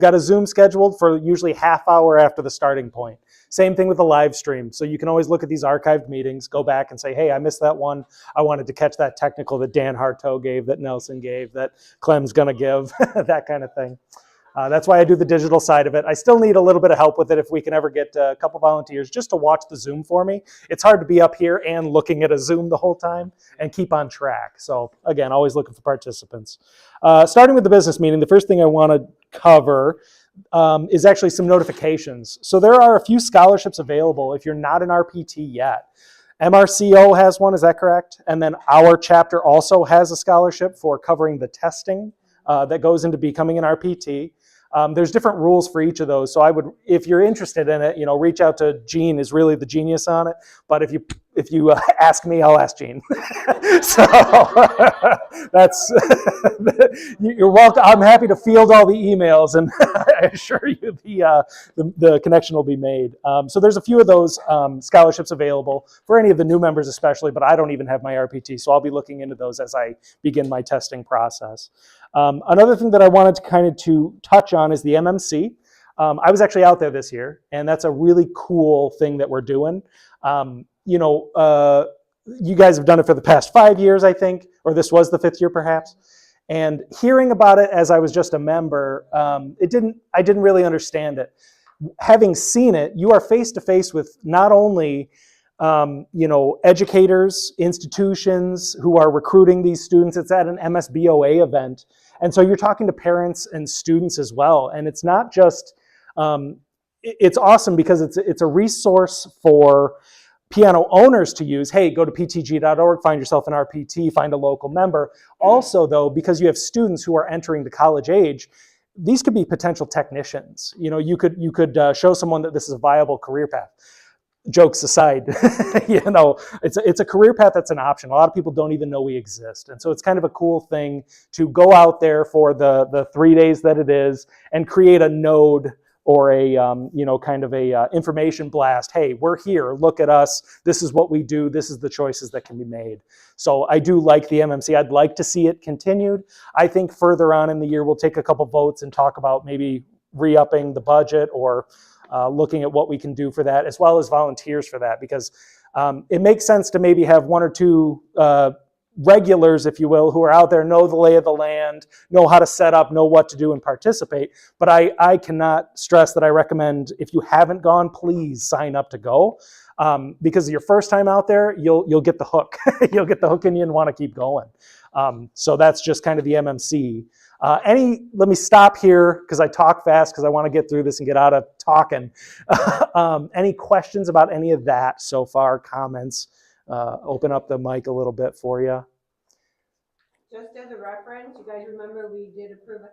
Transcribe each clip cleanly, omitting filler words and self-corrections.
got a Zoom scheduled for usually half hour after the starting point. Same thing with the live stream. So you can always look at these archived meetings, go back and say, hey, I missed that one. I wanted to catch that technical that Dan Hartow gave, that Nelson gave, that Clem's going to give, that kind of thing. That's why I do the digital side of it. I still need a little bit of help with it if we can ever get a couple volunteers just to watch the Zoom for me. It's hard to be up here and looking at a Zoom the whole time and keep on track. So again, always looking for participants. Starting with the business meeting, the first thing I want to cover is actually some notifications. So there are a few scholarships available if you're not an RPT yet. MRCO has one, is that correct? And then our chapter also has a scholarship for covering the testing that goes into becoming an RPT. There's different rules for each of those. So I would, if you're interested in it, reach out to Gene, is really the genius on it. But if you ask me, I'll ask Gene. So that's, you're welcome. I'm happy to field all the emails, and I assure you the connection will be made. So there's a few of those scholarships available for any of the new members especially, but I don't even have my RPT, so I'll be looking into those as I begin my testing process. Another thing that I wanted to kind of touch on is the MMC. I was actually out there this year, and that's a really cool thing that we're doing. You guys have done it for the past 5 years, I think, or this was the 5th year perhaps. And hearing about it as I was just a member, I didn't really understand it. Having seen it, you are face to face with not only educators, institutions who are recruiting these students. It's at an MSBOA event. And so you're talking to parents and students as well. And it's not just, it's awesome because it's a resource for piano owners to use. Hey, go to ptg.org, find yourself an RPT, find a local member. Also though, because you have students who are entering the college age, these could be potential technicians. You could show someone that this is a viable career path. Jokes aside, it's a career path that's an option. A lot of people don't even know we exist. And so it's kind of a cool thing to go out there for the 3 days that it is and create a node or a, kind of a information blast. Hey, we're here, look at us. This is what we do. This is the choices that can be made. So I do like the MMC. I'd like to see it continued. I think further on in the year, we'll take a couple votes and talk about maybe re-upping the budget or looking at what we can do for that, as well as volunteers for that, because it makes sense to maybe have 1 or 2 regulars, if you will, who are out there, know the lay of the land, know how to set up, know what to do and participate. But I cannot stress that I recommend, if you haven't gone, please sign up to go. Because your first time out there, you'll get the hook. You'll get the hook in you and want to keep going. So that's just kind of the MMC. Let me stop here because I talk fast because I want to get through this and get out of talking. Any questions about any of that so far? Comments? Open up the mic a little bit for you. Just as a reference, you guys remember we did approve $1,000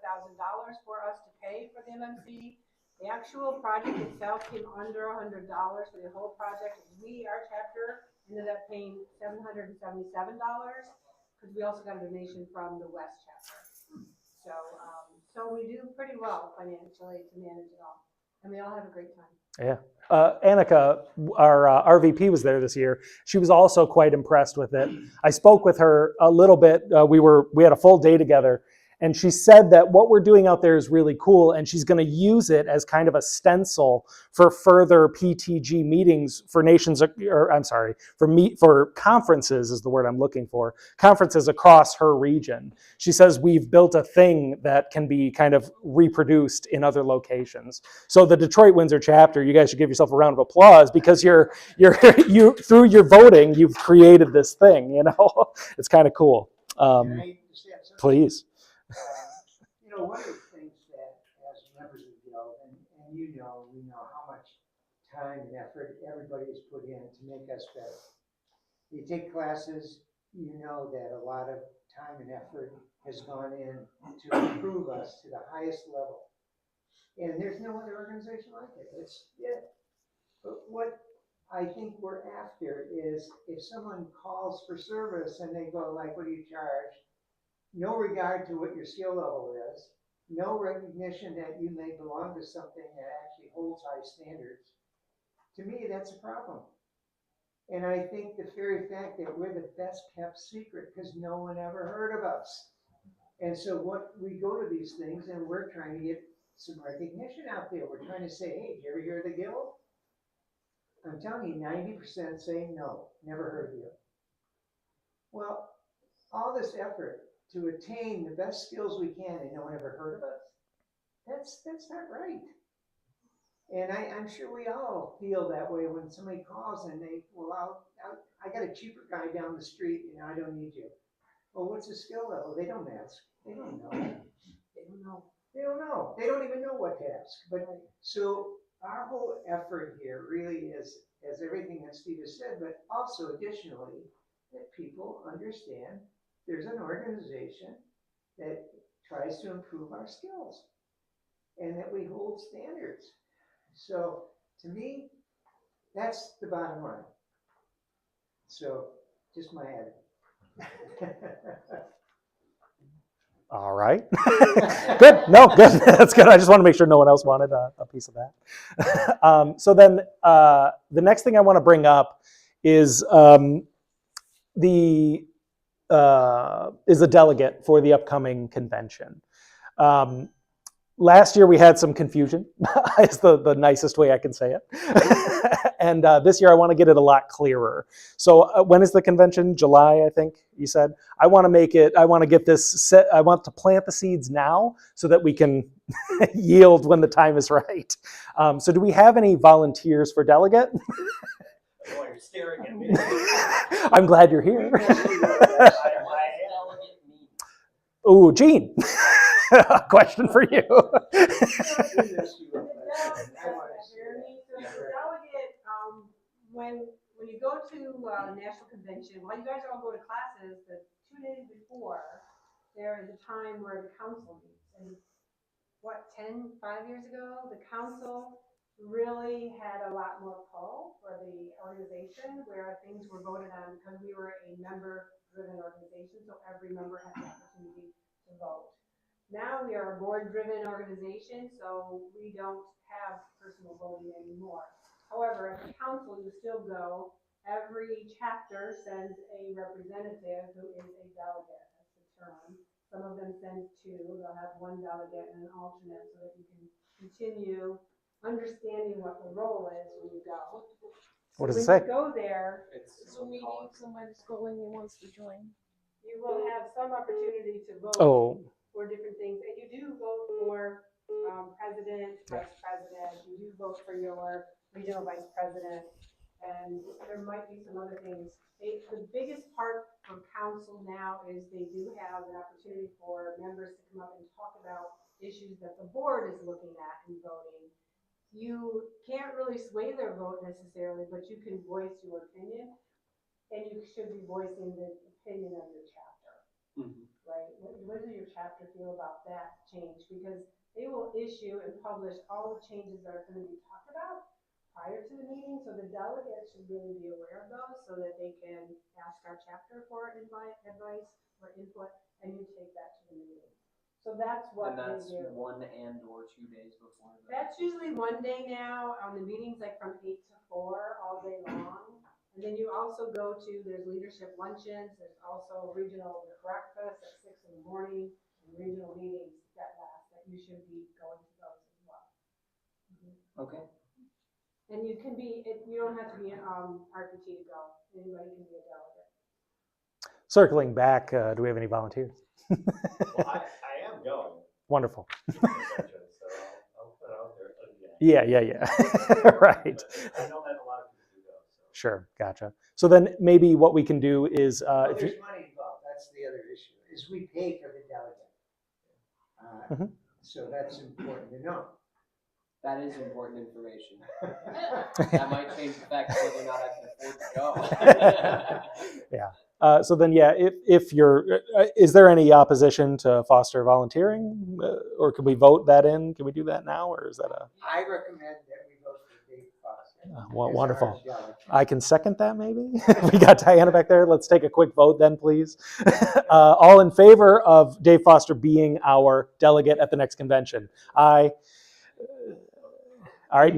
for us to pay for the MMC. The actual project itself came under $100 for the whole project. Our chapter, ended up paying $777 because we also got a donation from the West chapter. So we do pretty well financially to manage it all, and we all have a great time. Yeah. Annika, our RVP, was there this year. She was also quite impressed with it. I spoke with her a little bit. We had a full day together, and she said that what we're doing out there is really cool, and she's going to use it as kind of a stencil for further PTG meetings for for conferences is the word I'm looking for, conferences across her region. She says we've built a thing that can be kind of reproduced in other locations. So the Detroit Windsor chapter, you guys should give yourself a round of applause because you through your voting, you've created this thing. It's kind of cool. Please. One of the things that as members of the Guild, and we know how much time and effort everybody has put in to make us better. You take classes, you know that a lot of time and effort has gone in to improve us to the highest level. And there's no other organization like it. It's it. But what I think we're after is if someone calls for service and they go like, what do you charge? No regard to what your skill level is, no recognition that you may belong to something that actually holds high standards. To me, that's a problem. And I think the very fact that we're the best kept secret because no one ever heard of us. And so we go to these things and we're trying to get some recognition out there. We're trying to say, hey, did you ever hear of the guild? I'm telling you, 90% say no, never heard of you. Well, all this effort to attain the best skills we can and no one ever heard of us, that's not right. And I'm sure we all feel that way when somebody calls and they, well, I got a cheaper guy down the street, I don't need you. Well, what's the skill level? They don't ask. They don't know. They don't know. They don't know. They don't even know what to ask. But so our whole effort here really is, as everything that Steve has said, but also additionally, that people understand there's an organization that tries to improve our skills and that we hold standards. So to me, that's the bottom line. So just my add. All right. Good. No, good. That's good. I just want to make sure no one else wanted a piece of that. So then the next thing I want to bring up is a delegate for the upcoming convention. Last year we had some confusion, is the nicest way I can say it. And this year I want to get it a lot clearer. So when is the convention? July, I think you said. I want to get this set. I want to plant the seeds now so that we can yield when the time is right. So do we have any volunteers for delegate? Oh, you're staring at me. I'm glad you're here. Oh, Gene. A question for you. When you go to national convention, while you guys all go to classes, the 2 days before, there is a time where the council meets. And 5 years ago, the council really had a lot more pull for the organization, where things were voted on because we were a member-driven organization, so every member had the opportunity to vote. Now we are a board-driven organization, so we don't have personal voting anymore. However, at the council, you still go. Every chapter sends a representative who is a delegate. That's the term. Some of them send 2. They'll have 1 delegate and an alternate so that you can continue understanding what the role is when you go. What does it when say? You go there. So meeting somebody's going and wants to join. You will have some opportunity to vote. Oh. For different things, and you do vote for president, vice president. You do vote for your regional vice president, and there might be some other things. The biggest part for council now is they do have an opportunity for members to come up and talk about issues that the board is looking at and voting. You can't really sway their vote necessarily, but you can voice your opinion, and you should be voicing the opinion of your chapter. Mm-hmm. Right? What does your chapter feel about that change? Because they will issue and publish all the changes that are going to be talked about prior to the meeting, so the delegates should really be aware of those so that they can ask our chapter for advice or input, and you take that to the meeting. So that's what they do. And that's 1 and/or 2 days before. That's usually 1 day now. On the meetings, like from 8 to 4 all day long. And then you also go to, there's leadership luncheons, there's also regional breakfast at 6 in the morning, and regional meetings that you should be going to those as well. Mm-hmm. Okay. And you can be, you don't have to be an RPT to go. Anybody can be a delegate. Circling back, do we have any volunteers? Well, I am going. Wonderful. So I'll put it out there again. Yeah. Right. I know that a lot of people do go. So. Sure, gotcha. So then maybe what we can do is, Well, there's money involved. That's the other issue. Is we pay for the delegate. So that's important to know. That is important information. That might change the fact of whether or not I can afford to go. Yeah. So then, yeah, if you're, is there any opposition to foster volunteering, or can we vote that in? Can we do that now, or is that a? I recommend that we vote for Dave Foster. Well, wonderful. Delegate. I can second that, maybe. We got Diana back there. Let's take a quick vote then, please. All in favor of Dave Foster being our delegate at the next convention? Aye. All right.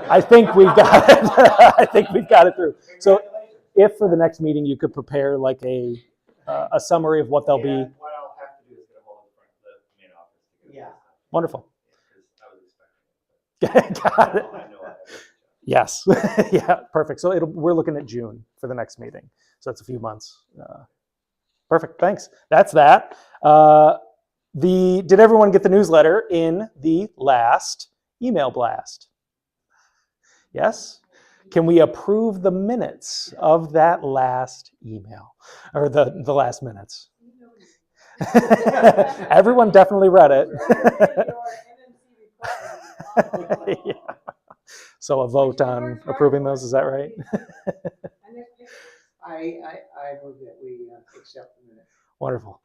I think we've got it. I think we've got it through. So, if for the next meeting you could prepare like a summary of what they'll be. What I'll have to do is get a hold of the main office. Yeah. Wonderful. Got it. I know I have to. Yes. Yeah, perfect. So we're looking at June for the next meeting. So it's a few months. Perfect. Thanks. That's that. Did everyone get the newsletter in the last email blast? Yes? Can we approve the minutes of that last email or the last minutes? Everyone definitely read it. Yeah. So a vote on approving those, is that right? I move that we accept the minute. Wonderful.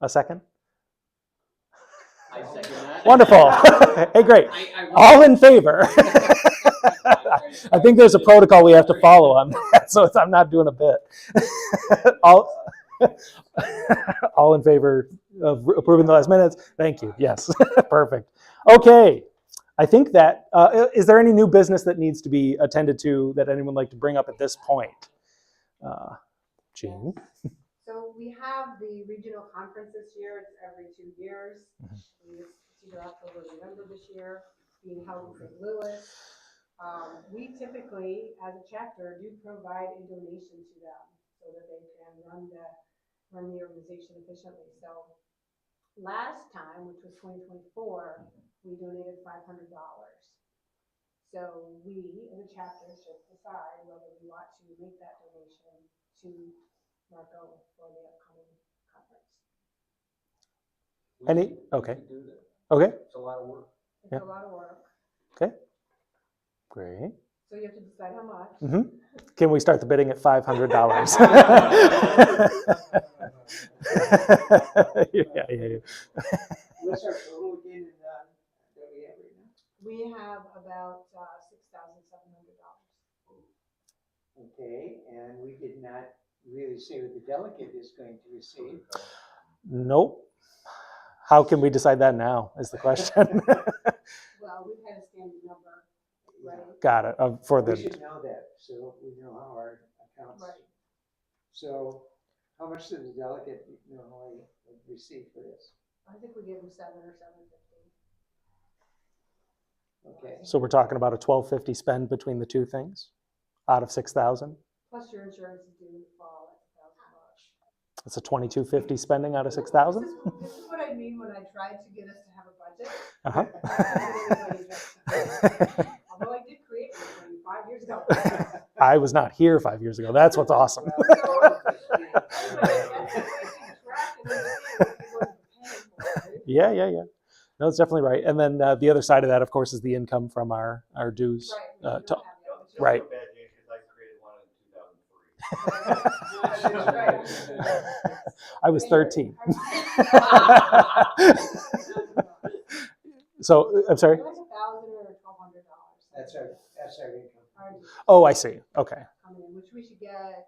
A second? I second that. Wonderful. Hey, great. I All in favor? I think there's a protocol we have to follow on that, so I'm not doing a bit. All in favor of approving the last minutes? Thank you. Yes. Perfect. Okay. I think that, is there any new business that needs to be attended to that anyone would like to bring up at this point? Jean? So we have the regional conference this year. It's every 2 years. It's either October or November this year, being held in St. Louis. We typically, as a chapter, do provide a donation to them so that they can run the organization efficiently. So last time, which was 2024, we donated $500. So we, as a chapter, should decide whether we want to make that donation to Marco for the upcoming conference. Okay. We can do that. Okay. It's a lot of work. It's a lot of work. Okay. Great. So you have to decide how much. Mm-hmm. Can we start the bidding at $500? Yeah. What's our total again that we have right now? We have about $6,700. Okay, and we did not really say what the delegate is going to receive. Nope. How can we decide that now is the question. Well, we've had a standard number, right? Got it. For We the should know that, so we know how our accounts. Right. So how much does the delegate normally receive for this? I think we gave them 7 or 750. Okay, So we're talking about a $1,250 spend between the two things out of 6,000. Plus your insurance is due in the fall at $1,000. It's a $2,250 spending out of 6,000. This is what I mean when I tried to get us to have a budget. Uh-huh. Although I did create one 5 years ago. I was not here 5 years ago. That's what's awesome. Yeah. No, it's definitely right. And then the other side of that, of course, is the income from our dues. Right. Bad news, 'cause I created one in 2003. I was 13. So, I'm sorry? Like $1,000 or $1,200. that's our income. Oh, I see. Okay. Coming in, which we should get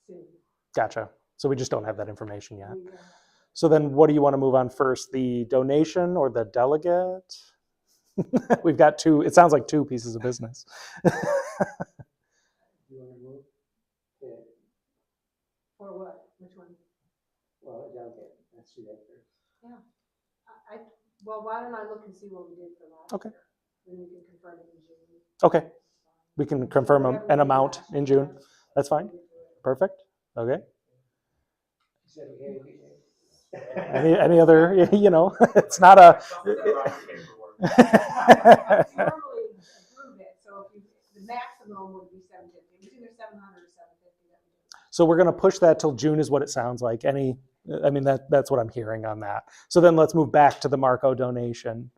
soon. Gotcha. So we just don't have that information yet. So then what do you want to move on first? The donation or the delegate? We've got two, it sounds like two pieces of business. You want to move? Okay. For what? Which one? Well, delegate, let's do that first. Well, why don't I look and see what we did for last Okay. year? Then we can confirm it in June. Okay. We can confirm an amount in June. That's fine. Perfect. Okay. Is that okay? Any other, it's not a. Normally approve it, so if the maximum would be 750. It was either 700 or 750 that we did. So we're going to push that till June is what it sounds like. That's what I'm hearing on that. So then let's move back to the Marco donation.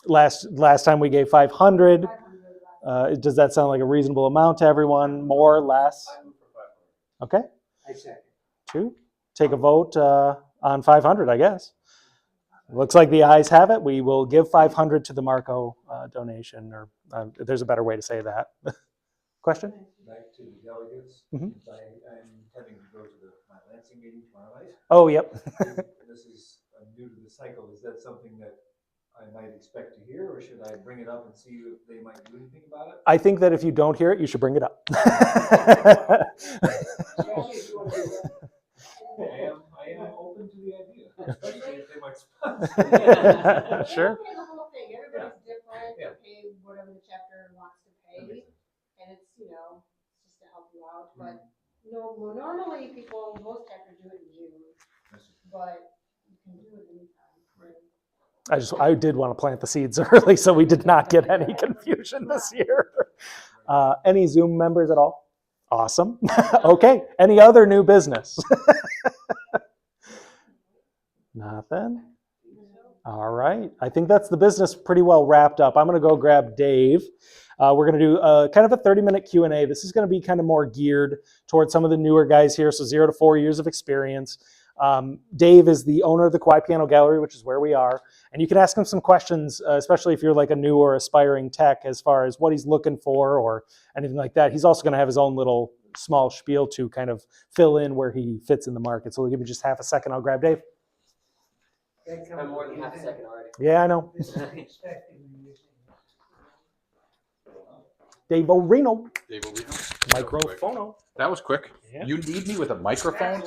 Last time we gave 500. 500. Does that sound like a reasonable amount to everyone? More, less? I move for 500. Okay. I second. 2. Take a vote on 500, I guess. Looks like the ayes have it. We will give 500 to the Marco donation, or there's a better way to say that. Question? Back to the delegates. Mhm. I'm intending to go to my Lansing meeting tomorrow night. Oh, yep. This is, I'm new to the cycle. Is that something that I might expect to hear, or should I bring it up and see if they might do anything about it? I think that if you don't hear it, you should bring it up. I am open to the idea, especially if they might sponsor. Sure. The whole thing, everybody's different. Yeah. pay whatever the chapter wants to pay. And it's, you know, it's just to help you out, but no, well, normally most chapters do it in June, but you can do it anytime. I did want to plant the seeds early, so we did not get any confusion this year. Any Zoom members at all? Awesome. Okay. Any other new business? Nothing? All right. I think that's the business pretty well wrapped up. I'm going to go grab Dave. We're going to do kind of a 30-minute Q&A. This is going to be kind of more geared towards some of the newer guys here, so 0 to 4 years of experience. Dave is the owner of the Kauai Piano Gallery, which is where we are. And you can ask him some questions, especially if you're like a new or aspiring tech, as far as what he's looking for or anything like that. He's also going to have his own little small spiel to kind of fill in where he fits in the market. So give me just half a second. I'll grab Dave. I'm more than half a second already. Yeah, I know. This is expected when you say Dave O'Reno. Dave O'Reno. Microphono. That was quick. Yeah. You need me with a microphone?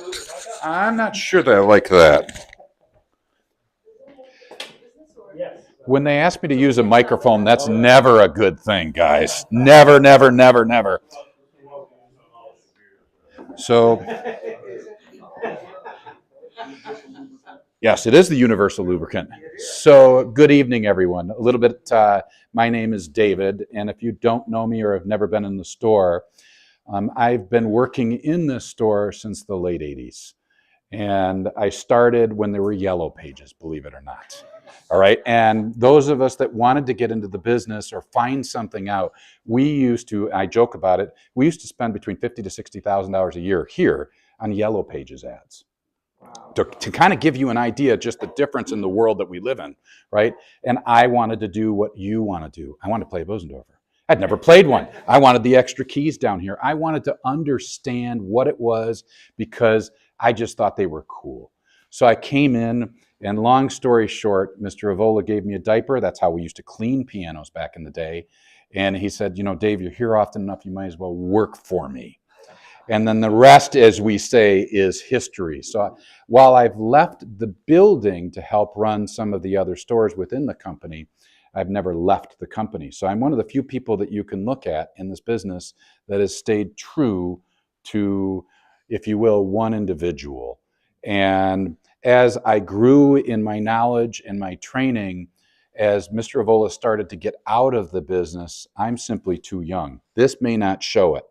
I'm not sure that I like that. Yes. When they ask me to use a microphone, that's never a good thing, guys. Never, never, never, never. So, yes, it is the universal lubricant. So, good evening, everyone. A little bit, my name is David, and if you don't know me or have never been in the store, I've been working in this store since the late 80s. And I started when there were yellow pages, believe it or not. All right. And those of us that wanted to get into the business or find something out, we used to, I joke about it, we used to spend between $50,000 to $60,000 a year here on yellow pages ads. To kind of give you an idea, just the difference in the world that we live in, right? And I wanted to do what you want to do. I wanted to play Bosendorfer. I'd never played one. I wanted the extra keys down here. I wanted to understand what it was because I just thought they were cool. So I came in, and long story short, Mr. Avola gave me a diaper. That's how we used to clean pianos back in the day. And he said, you know, Dave, you're here often enough, you might as well work for me. And then the rest, as we say, is history. So while I've left the building to help run some of the other stores within the company, I've never left the company. So I'm one of the few people that you can look at in this business that has stayed true to, if you will, one individual. And as I grew in my knowledge and my training, as Mr. Avola started to get out of the business, I'm simply too young. This may not show it,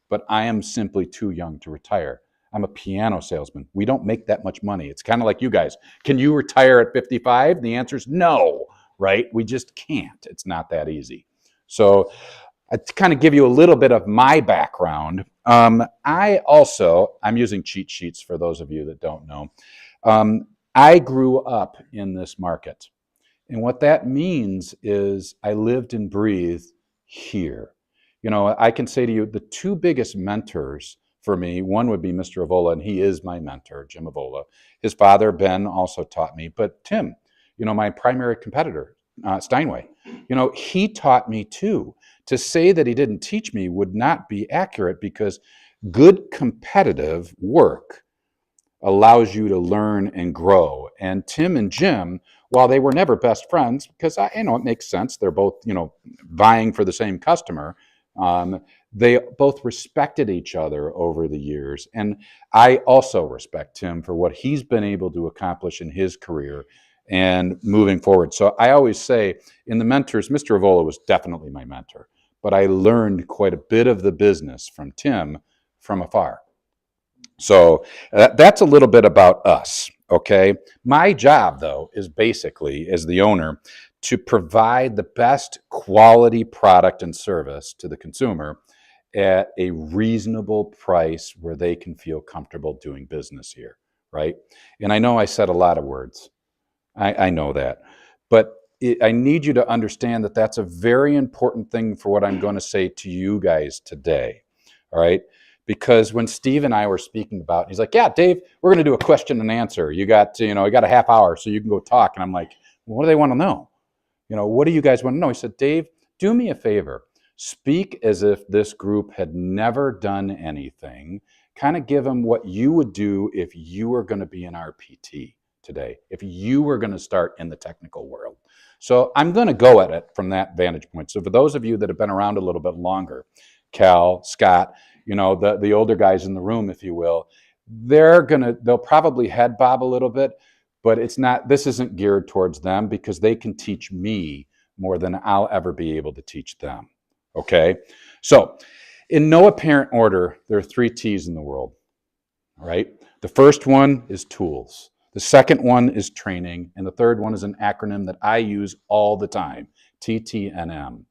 but I am simply too young to retire. I'm a piano salesman. We don't make that much money. It's kind of like you guys. Can you retire at 55? The answer is no, right? We just can't. It's not that easy. So to kind of give you a little bit of my background, I'm using cheat sheets for those of you that don't know. I grew up in this market. And what that means is I lived and breathed here. You know, I can say to you, the two biggest mentors for me, one would be Mr. Avola, and he is my mentor, Jim Avola. His father, Ben, also taught me. But Tim, you know, my primary competitor, Steinway, you know, he taught me too. To say that he didn't teach me would not be accurate because good competitive work allows you to learn and grow. And Tim and Jim, while they were never best friends, because it makes sense, they're both, vying for the same customer, they both respected each other over the years. And I also respect Tim for what he's been able to accomplish in his career and moving forward. So I always say in the mentors, Mr. Avola was definitely my mentor, but I learned quite a bit of the business from Tim from afar. So that's a little bit about us, okay? My job, though, is basically, as the owner, to provide the best quality product and service to the consumer at a reasonable price where they can feel comfortable doing business here, right? And I know I said a lot of words. I know that. But I need you to understand that that's a very important thing for what I'm going to say to you guys today, all right? Because when Steve and I were speaking about, he's like, yeah, Dave, we're going to do a question and answer. You got a half hour so you can go talk. And I'm like, well, what do they want to know? What do you guys want to know? He said, Dave, do me a favor. Speak as if this group had never done anything. Kind of give them what you would do if you were going to be an RPT today, if you were going to start in the technical world. So I'm going to go at it from that vantage point. So for those of you that have been around a little bit longer, Cal, Scott, the older guys in the room, if you will, they'll probably head bob a little bit, but this isn't geared towards them because they can teach me more than I'll ever be able to teach them. Okay? So in no apparent order, there are 3 T's in the world, right? The first one is tools. The second one is training. And the third one is an acronym that I use all the time, TTNM.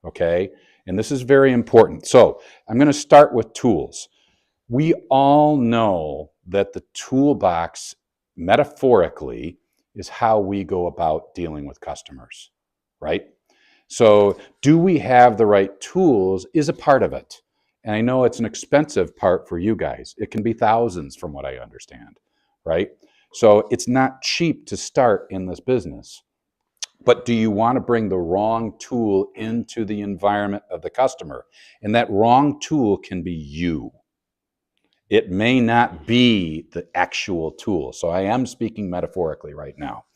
Okay? And this is very important. So I'm going to start with tools. We all know that the toolbox, metaphorically, is how we go about dealing with customers, right? So do we have the right tools is a part of it. And I know it's an expensive part for you guys. It can be thousands from what I understand, right? So it's not cheap to start in this business. But do you want to bring the wrong tool into the environment of the customer? And that wrong tool can be you. It may not be the actual tool. So I am speaking metaphorically right now.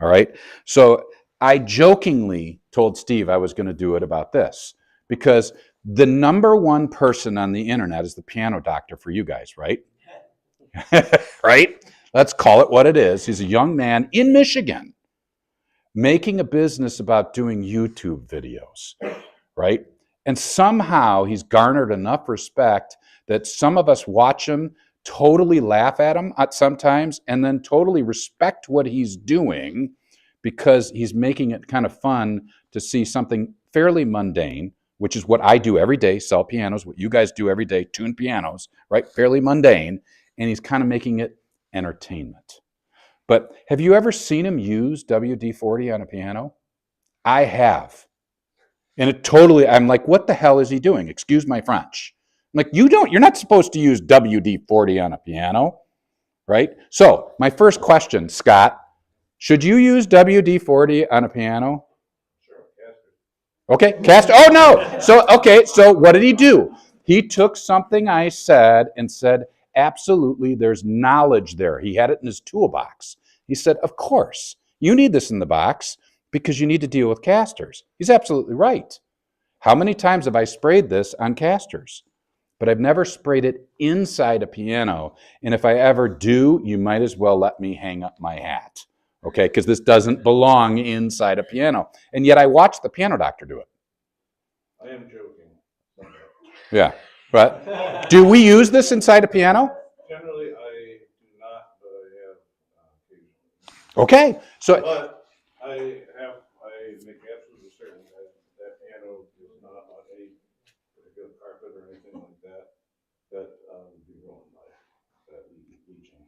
All right. So I jokingly told Steve I was going to do it about this because the number one person on the internet is the piano doctor for you guys, right? Right? Let's call it what it is. He's a young man in Michigan making a business about doing YouTube videos, right? And somehow he's garnered enough respect that some of us watch him, totally laugh at him at sometimes, and then totally respect what he's doing because he's making it kind of fun to see something fairly mundane, which is what I do every day, sell pianos, what you guys do every day, tune pianos, right? Fairly mundane, and he's kind of making it entertainment. But have you ever seen him use WD-40 on a piano? I have. And I'm like, what the hell is he doing? Excuse my French. I'm like, you're not supposed to use WD-40 on a piano, right? So my first question, Scott, should you use WD-40 on a piano? Sure, Okay, cast. Oh no. So what did he do? He took something I said and said, absolutely, there's knowledge there. He had it in his toolbox. He said, of course, you need this in the box because you need to deal with casters. He's absolutely right. How many times have I sprayed this on casters? But I've never sprayed it inside a piano. And if I ever do, you might as well let me hang up my hat. Okay, because this doesn't belong inside a piano. And yet I watched the piano doctor do it. I am joking. Yeah, but do we use this inside a piano? Generally, I do not, but I have occasionally. Okay, so But I make absolutely certain that piano is not on any particular carpet or anything like that would be ruined by that leaching.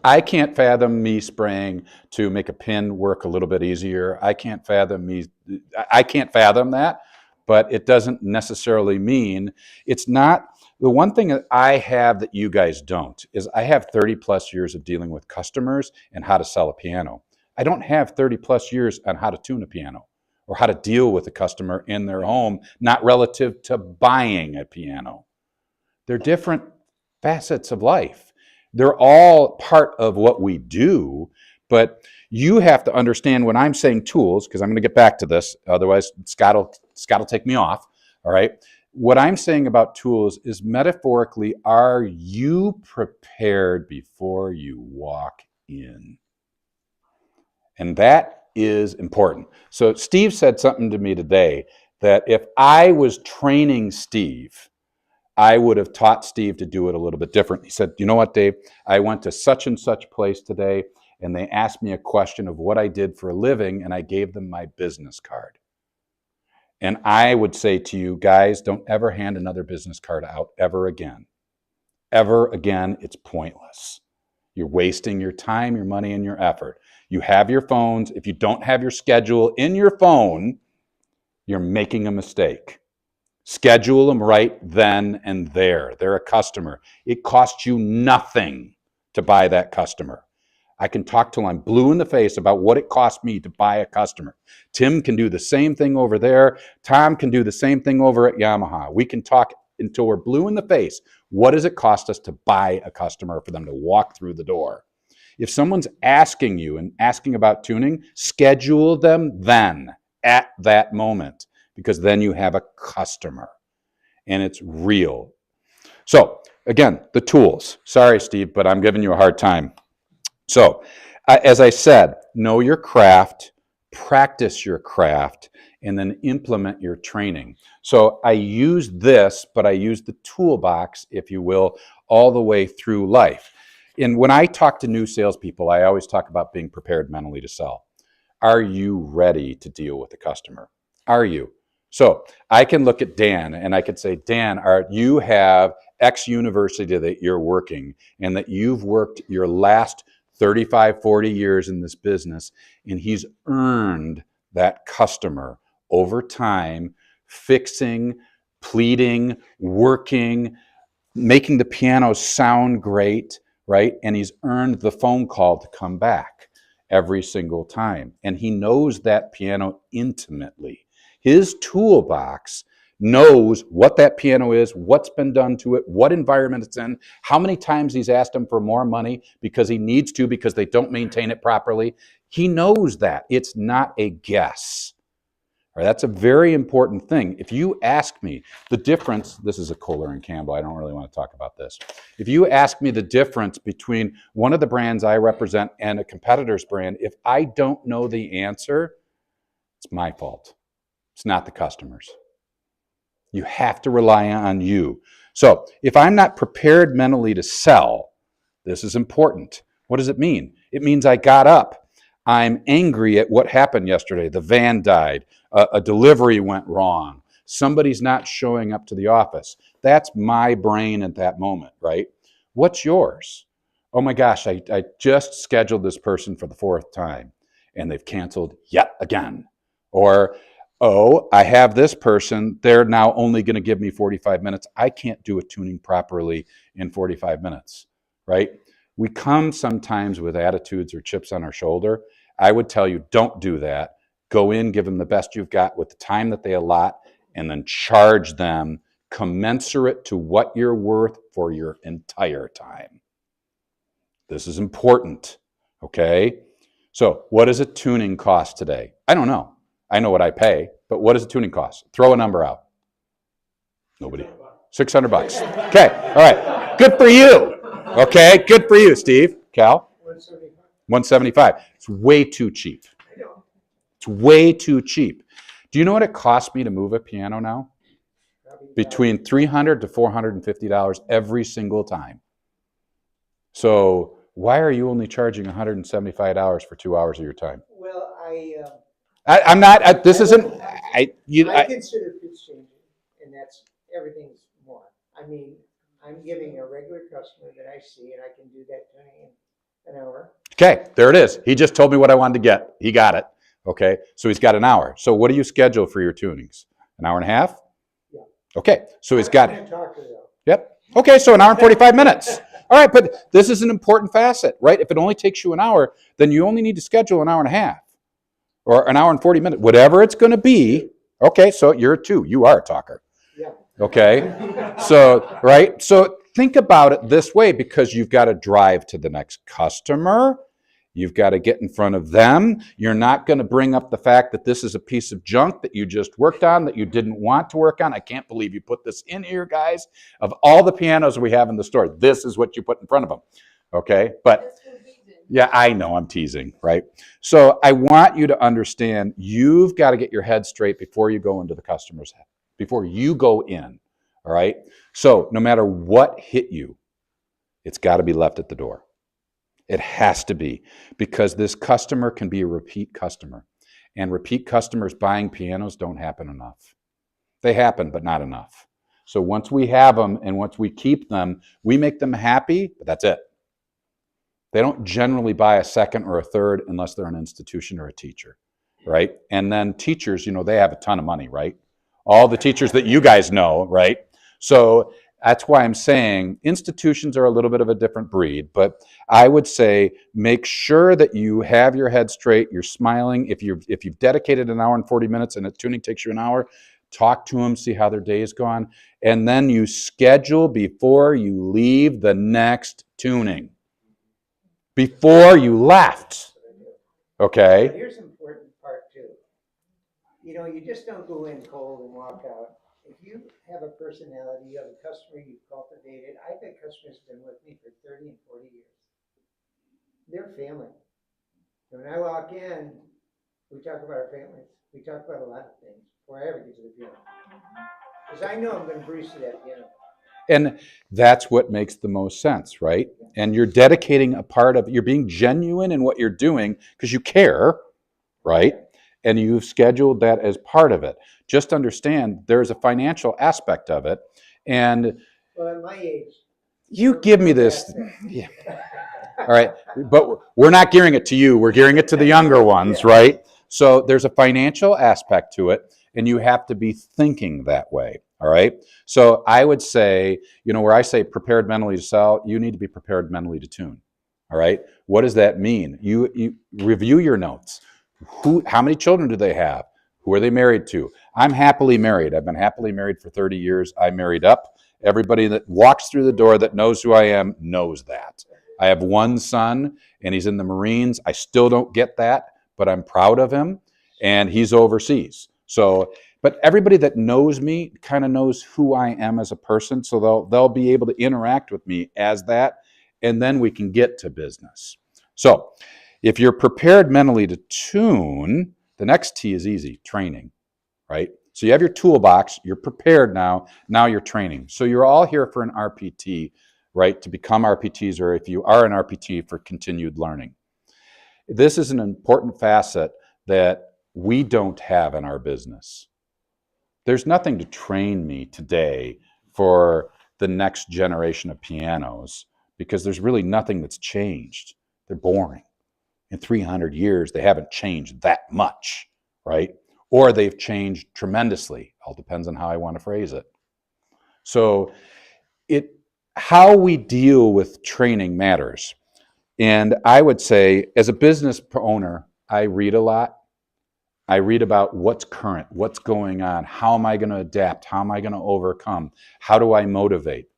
I can't fathom me spraying to make a pin work a little bit easier. I can't fathom that, but it doesn't necessarily mean it's not. The one thing that I have that you guys don't is I have 30 plus years of dealing with customers and how to sell a piano. I don't have 30 plus years on how to tune a piano or how to deal with a customer in their home, not relative to buying a piano. They're different facets of life. They're all part of what we do, but you have to understand when I'm saying tools, because I'm going to get back to this, otherwise Scott will take me off, all right? What I'm saying about tools is metaphorically, are you prepared before you walk in? And that is important. So Steve said something to me today that if I was training Steve, I would have taught Steve to do it a little bit different. He said, you know what, Dave? I went to such and such place today, and they asked me a question of what I did for a living, and I gave them my business card. And I would say to you guys, don't ever hand another business card out ever again. Ever again, it's pointless. You're wasting your time, your money, and your effort. You have your phones. If you don't have your schedule in your phone, you're making a mistake. Schedule them right then and there. They're a customer. It costs you nothing to buy that customer. I can talk till I'm blue in the face about what it cost me to buy a customer. Tim can do the same thing over there. Tom can do the same thing over at Yamaha. We can talk until we're blue in the face. What does it cost us to buy a customer for them to walk through the door? If someone's asking you and asking about tuning, schedule them then at that moment, because then you have a customer and it's real. So again, the tools. Sorry, Steve, but I'm giving you a hard time. So as I said, know your craft, practice your craft, and then implement your training. So I use this, but I use the toolbox, if you will, all the way through life. And when I talk to new salespeople, I always talk about being prepared mentally to sell. Are you ready to deal with the customer? Are you? So I can look at Dan and I could say, Dan, you have X university that you're working and that you've worked your last 35, 40 years in this business, and he's earned that customer over time, fixing, pleading, working, making the piano sound great, right? And he's earned the phone call to come back every single time. And he knows that piano intimately. His toolbox knows what that piano is, what's been done to it, what environment it's in, how many times he's asked him for more money because he needs to because they don't maintain it properly. He knows that. It's not a guess. All right, that's a very important thing. If you ask me the difference, this is a Kohler and Campbell, I don't really want to talk about this. If you ask me the difference between one of the brands I represent and a competitor's brand, if I don't know the answer, it's my fault. It's not the customer's. You have to rely on you. So if I'm not prepared mentally to sell, this is important. What does it mean? It means I got up. I'm angry at what happened yesterday. The van died. A delivery went wrong. Somebody's not showing up to the office. That's my brain at that moment, right? What's yours? Oh my gosh, I just scheduled this person for the 4th time and they've canceled yet again. Or, oh, I have this person, they're now only going to give me 45 minutes. I can't do a tuning properly in 45 minutes, right? We come sometimes with attitudes or chips on our shoulder. I would tell you, don't do that. Go in, give them the best you've got with the time that they allot, and then charge them commensurate to what you're worth for your entire time. This is important, okay? So what does a tuning cost today? I don't know. I know what I pay, but what does a tuning cost? Throw a number out. Nobody. $600. Okay, all right. Good for you. Okay, good for you, Steve. Cal? 175. It's way too cheap. It's way too cheap. Do you know what it costs me to move a piano now? Between $300 to $450 every single time. So why are you only charging $175 for 2 hours of your time? Well, I'm not. This isn't. I consider pitch changing, and that's everything's more. I mean, I'm giving a regular customer that I see, and I can do that tuning in an hour. Okay, there it is. He just told me what I wanted to get. He got it. Okay, so he's got an hour. So what do you schedule for your tunings? An hour and a half? Yeah. Okay, so he's got it. Talk to them. Yep. Okay, so an hour and 45 minutes. All right, but this is an important facet, right? If it only takes you an hour, then you only need to schedule an hour and a half or an hour and 40 minutes, whatever it's going to be. Okay, so you're a 2. You are a talker. Yeah. Okay, so, right? So think about it this way, because you've got to drive to the next customer. You've got to get in front of them. You're not going to bring up the fact that this is a piece of junk that you just worked on, that you didn't want to work on. I can't believe you put this in here, guys. Of all the pianos we have in the store, this is what you put in front of them. Okay, but yeah, I know I'm teasing, right? So I want you to understand, you've got to get your head straight before you go into the customer's head, before you go in, all right? So no matter what hit you, it's got to be left at the door. It has to be, because this customer can be a repeat customer. And repeat customers buying pianos don't happen enough. They happen, but not enough. So once we have them and once we keep them, we make them happy, but that's it. They don't generally buy a second or a third unless they're an institution or a teacher, right? And then teachers, you know, they have a ton of money, right? All the teachers that you guys know, right? So that's why I'm saying institutions are a little bit of a different breed, but I would say make sure that you have your head straight, you're smiling. If you've dedicated an hour and 40 minutes and a tuning takes you an hour, talk to them, see how their day is gone, and then you schedule before you leave the next tuning. before you left. But Okay? here's an important part too. You know, you just don't go in cold and walk out. If you have a personality, you have a customer you've cultivated. I've had customers who've been with me for 30 and 40 years. They're family. And when I walk in, we talk about our families. We talk about a lot of things before I ever get to the piano. Because I know I'm going to breeze to that piano. And that's what makes the most sense, right? And you're dedicating a part of, you're being genuine in what you're doing because you care, right? And you've scheduled that as part of it. Just understand there's a financial aspect of it. And Well, at my age. you give me this. Yeah. All right. But we're not gearing it to you. We're gearing it to the younger ones, right? So there's a financial aspect to it, and you have to be thinking that way. All right. So I would say, you know, where I say prepared mentally to sell, you need to be prepared mentally to tune. All right. What does that mean? You review your notes. How many children do they have? Who are they married to? I'm happily married. I've been happily married for 30 years. I married up. Everybody that walks through the door that knows who I am knows that. I have one son, and he's in the Marines. I still don't get that, but I'm proud of him, and he's overseas. So, but everybody that knows me kind of knows who I am as a person, so they'll be able to interact with me as that, and then we can get to business. So, if you're prepared mentally to tune, the next T is easy, training, right? So you have your toolbox, you're prepared now you're training. So you're all here for an RPT, right? To become RPTs, or if you are an RPT, for continued learning. This is an important facet that we don't have in our business. There's nothing to train me today for the next generation of pianos because there's really nothing that's changed. They're boring. In 300 years, they haven't changed that much, right? Or they've changed tremendously. All depends on how I want to phrase it. So how we deal with training matters. And I would say, as a business owner, I read a lot. I read about what's current, what's going on, how am I going to adapt, how am I going to overcome, how do I motivate?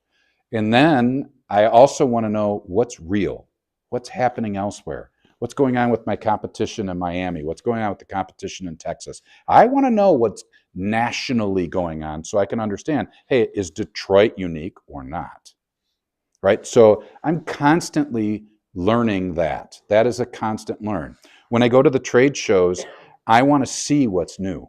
And then I also want to know what's real, what's happening elsewhere, what's going on with my competition in Miami, what's going on with the competition in Texas. I want to know what's nationally going on so I can understand, hey, is Detroit unique or not? Right? So I'm constantly learning that. That is a constant learn. When I go to the trade shows, I want to see what's new.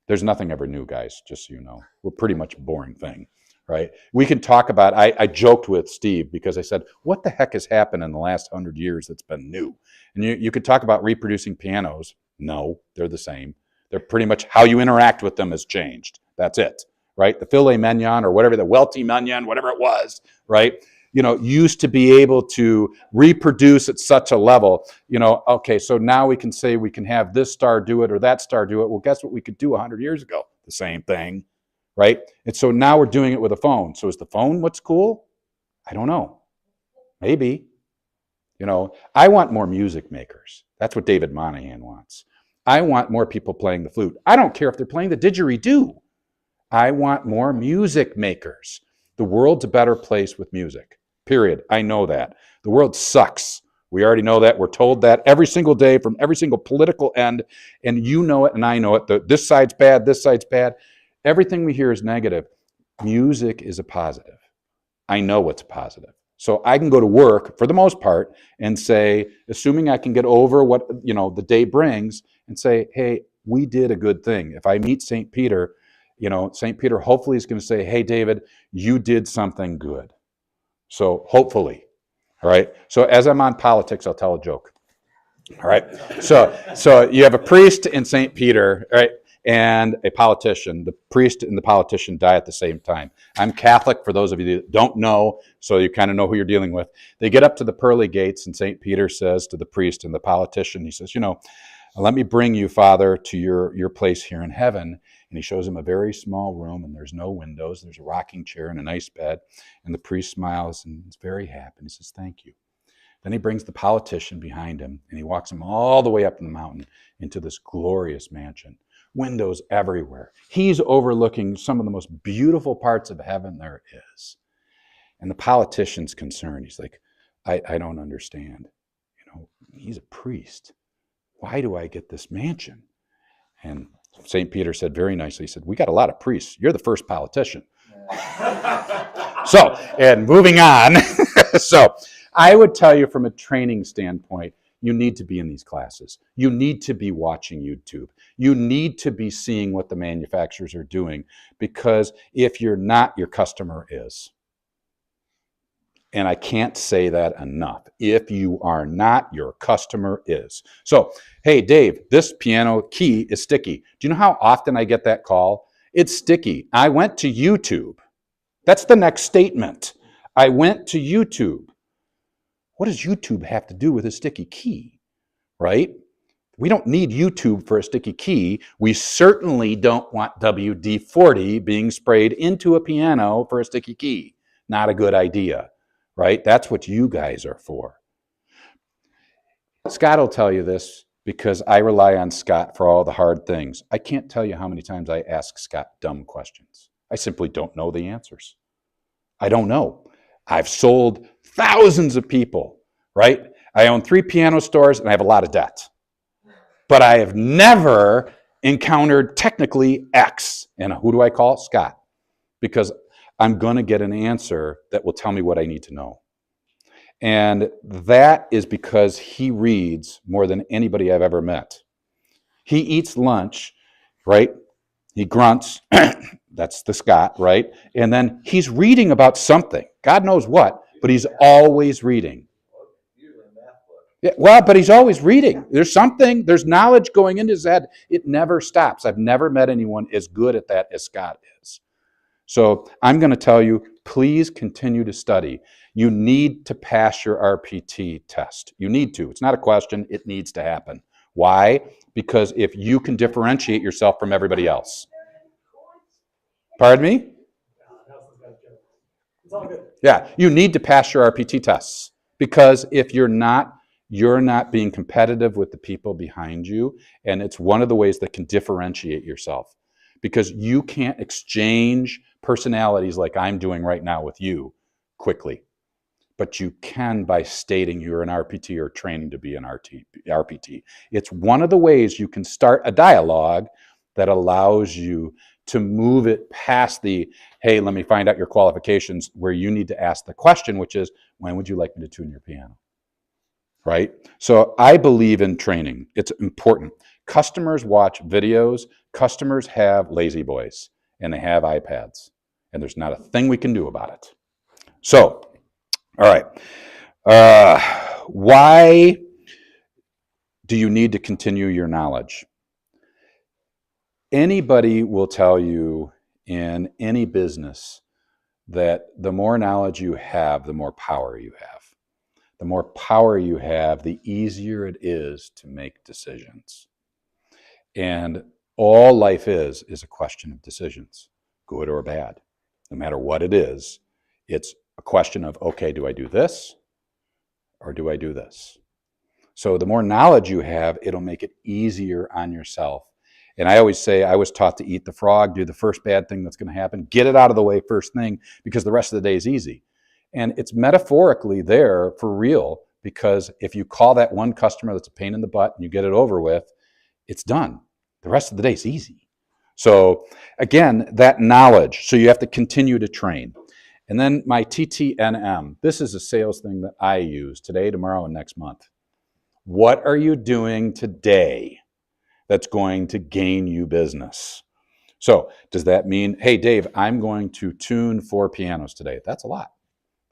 There's nothing ever new, guys, just so you know. We're pretty much a boring thing, right? We can talk about, I joked with Steve because I said, what the heck has happened in the last 100 years that's been new? And you could talk about reproducing pianos. No, they're the same. They're pretty much how you interact with them has changed. That's it, right? The filet mignon or whatever, the welty mignon, whatever it was, right? You know, used to be able to reproduce at such a level, you know, okay, so now we can say we can have this star do it or that star do it. Well, guess what we could do 100 years ago? The same thing, right? And so now we're doing it with a phone. So is the phone what's cool? I don't know. Maybe. You know, I want more music makers. That's what David Monahan wants. I want more people playing the flute. I don't care if they're playing the didgeridoo. I want more music makers. The world's a better place with music. Period. I know that. The world sucks. We already know that. We're told that every single day from every single political end, and you know it and I know it. This side's bad, this side's bad. Everything we hear is negative. Music is a positive. I know what's a positive. So I can go to work for the most part and say, assuming I can get over what, you know, the day brings, and say, hey, we did a good thing. If I meet St. Peter, you know, St. Peter hopefully is going to say, hey, David, you did something good. So hopefully, all right. So as I'm on politics, I'll tell a joke. All right. So you have a priest in St. Peter, right, and a politician. The priest and the politician die at the same time. I'm Catholic, for those of you that don't know, so you kind of know who you're dealing with. They get up to the pearly gates, and St. Peter says to the priest and the politician, he says, you know, let me bring you, Father, to your place here in heaven. And he shows him a very small room, and there's no windows. There's a rocking chair and a nice bed. And the priest smiles and is very happy. And he says, thank you. Then he brings the politician behind him, and he walks him all the way up in the mountain into this glorious mansion. Windows everywhere. He's overlooking some of the most beautiful parts of heaven there is. And the politician's concerned. He's like, I don't understand. He's a priest. Why do I get this mansion? And St. Peter said very nicely, he said, we got a lot of priests. You're the first politician. So, and moving on. So I would tell you from a training standpoint, you need to be in these classes. You need to be watching YouTube. You need to be seeing what the manufacturers are doing, because if you're not, your customer is. And I can't say that enough. If you are not, your customer is. So, hey, Dave, this piano key is sticky. Do you know how often I get that call? It's sticky. I went to YouTube. That's the next statement. I went to YouTube. What does YouTube have to do with a sticky key, right? We don't need YouTube for a sticky key. We certainly don't want WD-40 being sprayed into a piano for a sticky key. Not a good idea, right? That's what you guys are for. Scott will tell you this because I rely on Scott for all the hard things. I can't tell you how many times I ask Scott dumb questions. I simply don't know the answers. I don't know. I've sold thousands of people, right? I own 3 piano stores and I have a lot of debt. But I have never encountered technically X. And who do I call? Scott. Because I'm going to get an answer that will tell me what I need to know. And that is because he reads more than anybody I've ever met. He eats lunch, right? He grunts. That's the Scott, right? And then he's reading about something. God knows what, but he's always reading. Yeah, well, but he's always reading. There's something, there's knowledge going into his head. It never stops. I've never met anyone as good at that as Scott is. So I'm going to tell you, please continue to study. You need to pass your RPT test. You need to. It's not a question. It needs to happen. Why? Because if you can differentiate yourself from everybody else. Pardon me? It's all good. Yeah, you need to pass your RPT tests. Because if you're not being competitive with the people behind you, and it's one of the ways that can differentiate yourself. Because you can't exchange personalities like I'm doing right now with you quickly. But you can by stating you're an RPT or training to be an RPT. It's one of the ways you can start a dialogue that allows you to move it past the, hey, let me find out your qualifications, where you need to ask the question, which is, when would you like me to tune your piano? Right? So I believe in training. It's important. Customers watch videos. Customers have lazy boys, and they have iPads, and there's not a thing we can do about it. So, all right. Why do you need to continue your knowledge? Anybody will tell you in any business that the more knowledge you have, the more power you have. The more power you have, the easier it is to make decisions. And all life is a question of decisions, good or bad. No matter what it is, it's a question of, okay, do I do this or do I do this? So the more knowledge you have, it'll make it easier on yourself. And I always say, I was taught to eat the frog, do the first bad thing that's going to happen, get it out of the way first thing, because the rest of the day is easy. And it's metaphorically there for real, because if you call that one customer that's a pain in the butt and you get it over with, it's done. The rest of the day is easy. So again, that knowledge. So you have to continue to train. And then my TTNM. This is a sales thing that I use today, tomorrow, and next month. What are you doing today that's going to gain you business? So does that mean, hey, Dave, I'm going to tune 4 pianos today? That's a lot.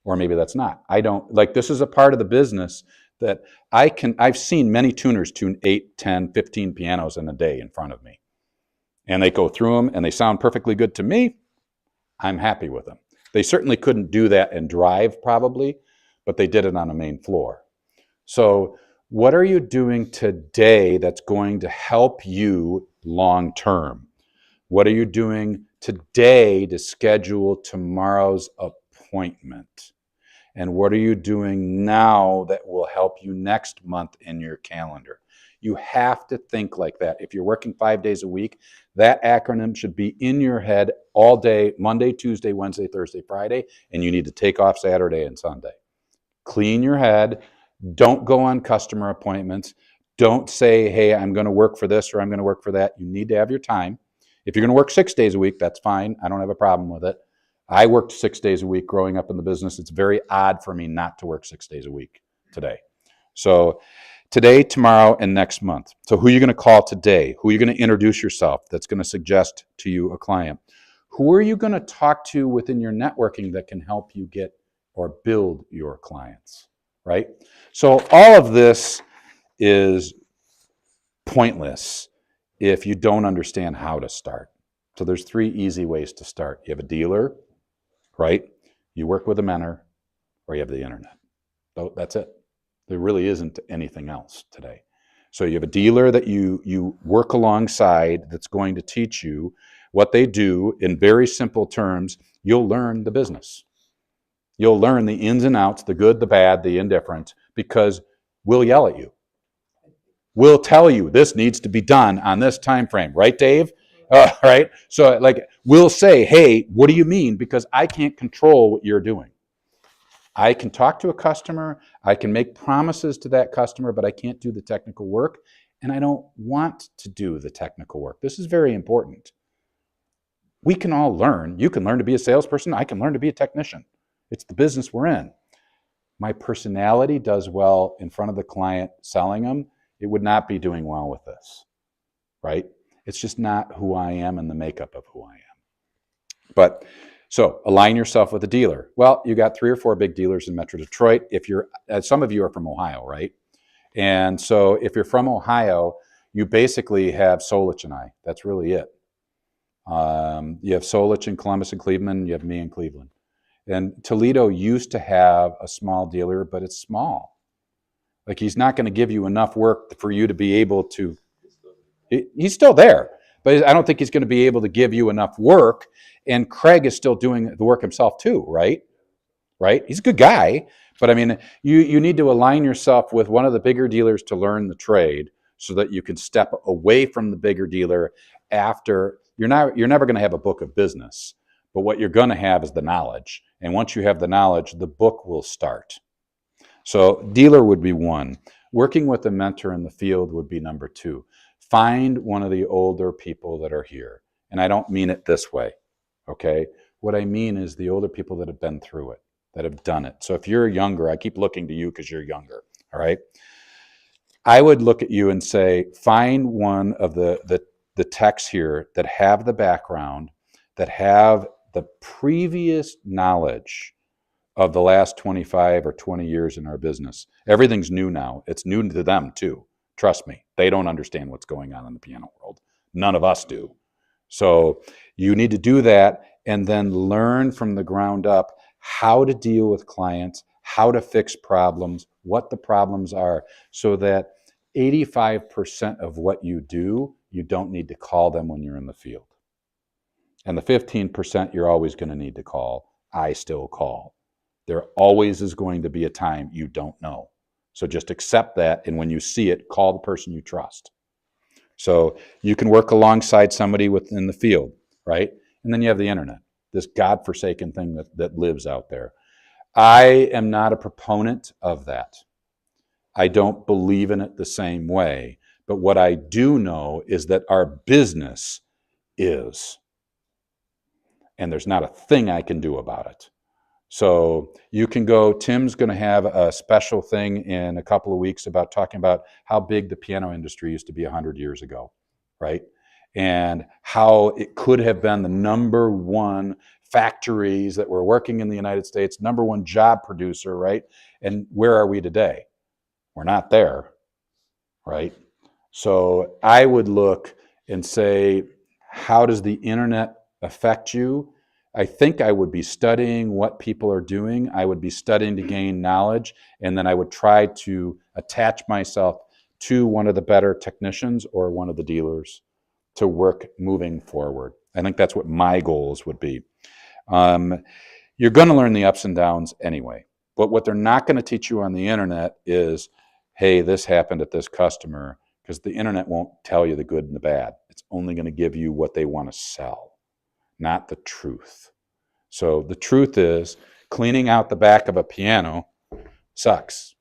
Or maybe that's not. I don't, like, this is a part of the business that I've seen many tuners tune 8, 10, 15 pianos in a day in front of me. And they go through them and they sound perfectly good to me. I'm happy with them. They certainly couldn't do that and drive probably, but they did it on a main floor. So what are you doing today that's going to help you long term? What are you doing today to schedule tomorrow's appointment? And what are you doing now that will help you next month in your calendar? You have to think like that. If you're working 5 days a week, that acronym should be in your head all day, Monday, Tuesday, Wednesday, Thursday, Friday, and you need to take off Saturday and Sunday. Clean your head, Don't go on customer appointments. Don't say, hey, I'm going to work for this or I'm going to work for that. You need to have your time. If you're going to work 6 days a week, that's fine. I don't have a problem with it. I worked 6 days a week growing up in the business. It's very odd for me not to work 6 days a week today. So today, tomorrow, and next month. So who are you going to call today? Who are you going to introduce yourself that's going to suggest to you a client? Who are you going to talk to within your networking that can help you get or build your clients, right? So all of this is pointless if you don't understand how to start. So there's 3 easy ways to start. You have a dealer, right? You work with a mentor, or you have the internet. So that's it. There really isn't anything else today. So you have a dealer that you work alongside that's going to teach you what they do in very simple terms. You'll learn the business. You'll learn the ins and outs, the good, the bad, the indifferent, because we'll yell at you. We'll tell you this needs to be done on this time frame, right, Dave? Right? So like we'll say, hey, what do you mean? Because I can't control what you're doing. I can talk to a customer, I can make promises to that customer, but I can't do the technical work, and I don't want to do the technical work. This is very important. We can all learn. You can learn to be a salesperson. I can learn to be a technician. It's the business we're in. My personality does well in front of the client selling them. It would not be doing well with this, right? It's just not who I am and the makeup of who I am. But so align yourself with a dealer. Well, you got 3 or 4 big dealers in Metro Detroit. If you're, some of you are from Ohio, right? And so if you're from Ohio, you basically have Solich and I. That's really it. You have Solich in Columbus and Cleveland. You have me in Cleveland. And Toledo used to have a small dealer, but it's small. Like he's not going to give you enough work for you to be able to. He's still there, but I don't think he's going to be able to give you enough work. And Craig is still doing the work himself too, right? Right? He's a good guy, but I mean, you need to align yourself with one of the bigger dealers to learn the trade, so that you can step away from the bigger dealer after. You're never going to have a book of business, but what you're going to have is the knowledge. And once you have the knowledge, the book will start. So dealer would be 1. Working with a mentor in the field would be number 2. Find one of the older people that are here. And I don't mean it this way, okay? What I mean is the older people that have been through it, that have done it. So if you're younger, I keep looking to you because you're younger, all right? I would look at you and say, find one of the techs here that have the background, that have the previous knowledge of the last 25 or 20 years in our business. Everything's new now. It's new to them too. Trust me, they don't understand what's going on in the piano world. None of us do. So you need to do that and then learn from the ground up how to deal with clients, how to fix problems, what the problems are, so that 85% of what you do, you don't need to call them when you're in the field. And the 15% you're always going to need to call, I still call. There always is going to be a time you don't know. So just accept that, and when you see it, call the person you trust. So you can work alongside somebody within the field, right? And then you have the internet, this godforsaken thing that lives out there. I am not a proponent of that. I don't believe in it the same way. But what I do know is that our business is. And there's not a thing I can do about it. So you can go, Tim's going to have a special thing in a couple of weeks about talking about how big the piano industry used to be 100 years ago, right? And how it could have been the number 1 factories that were working in the United States, number 1 job producer, right? And where are we today? We're not there, right? So I would look and say, how does the internet affect you? I think I would be studying what people are doing. I would be studying to gain knowledge, and then I would try to attach myself to one of the better technicians or one of the dealers to work moving forward. I think that's what my goals would be. You're going to learn the ups and downs anyway, but what they're not going to teach you on the internet is, hey, this happened at this customer, because the internet won't tell you the good and the bad. It's only going to give you what they want to sell, not the truth. So the truth is, cleaning out the back of a piano sucks.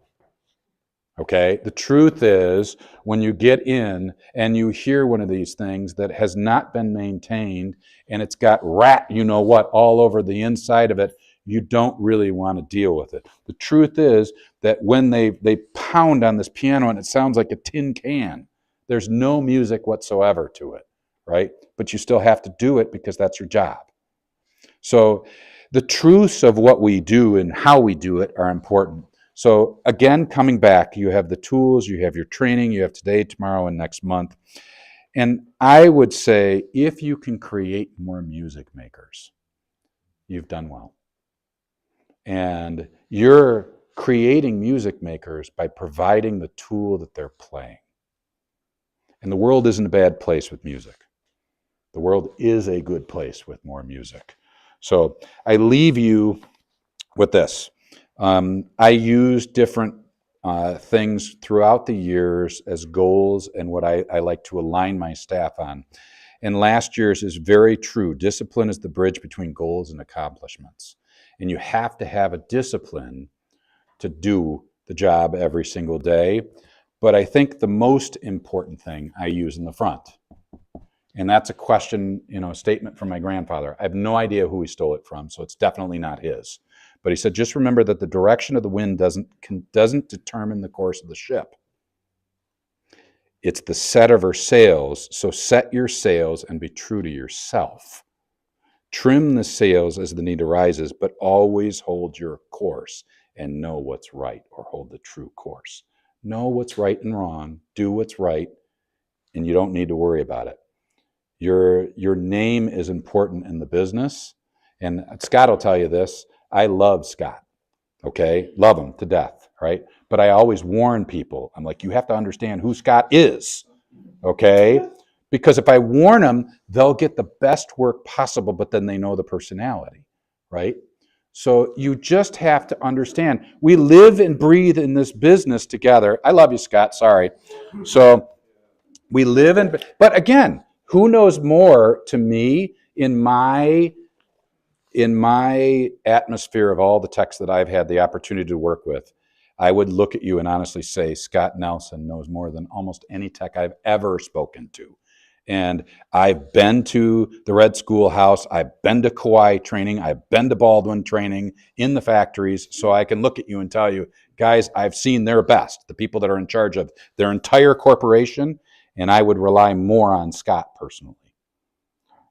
Okay? The truth is, when you get in and you hear one of these things that has not been maintained and it's got rat, you know what, all over the inside of it, you don't really want to deal with it. The truth is that when they pound on this piano and it sounds like a tin can, there's no music whatsoever to it, right? But you still have to do it because that's your job. So the truths of what we do and how we do it are important. So again, coming back, you have the tools, you have your training, you have today, tomorrow, and next month. And I would say if you can create more music makers, you've done well. And you're creating music makers by providing the tool that they're playing. And the world isn't a bad place with music. The world is a good place with more music. So I leave you with this. I use different things throughout the years as goals and what I like to align my staff on. And last year's is very true. Discipline is the bridge between goals and accomplishments. And you have to have a discipline to do the job every single day. But I think the most important thing I use in the front. And that's a question, a statement from my grandfather. I have no idea who he stole it from, so it's definitely not his. But he said, just remember that the direction of the wind doesn't determine the course of the ship. It's the set of her sails, so set your sails and be true to yourself. Trim the sails as the need arises, but always hold your course and know what's right, or hold the true course. Know what's right and wrong, do what's right, and you don't need to worry about it. Your name is important in the business, and Scott will tell you this. I love Scott, okay? Love him to death, right? But I always warn people. I'm like, you have to understand who Scott is, okay? Because if I warn them, they'll get the best work possible, but then they know the personality, right? So you just have to understand. We live and breathe in this business together. I love you, Scott, sorry. So we live in, but again, who knows more to me in my atmosphere of all the techs that I've had the opportunity to work with? I would look at you and honestly say Scott Nelson knows more than almost any tech I've ever spoken to. And I've been to the Red Schoolhouse, I've been to Kauai training, I've been to Baldwin training in the factories, so I can look at you and tell you, guys, I've seen their best, the people that are in charge of their entire corporation, and I would rely more on Scott personally.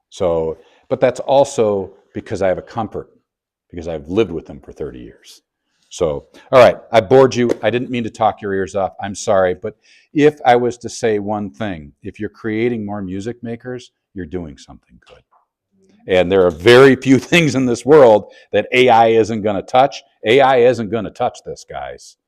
So, but that's also because I have a comfort, because I've lived with them for 30 years. So, all right, I bored you. I didn't mean to talk your ears off. I'm sorry. But if I was to say one thing, if you're creating more music makers, you're doing something good. And there are very few things in this world that AI isn't going to touch. AI isn't going to touch this, guys.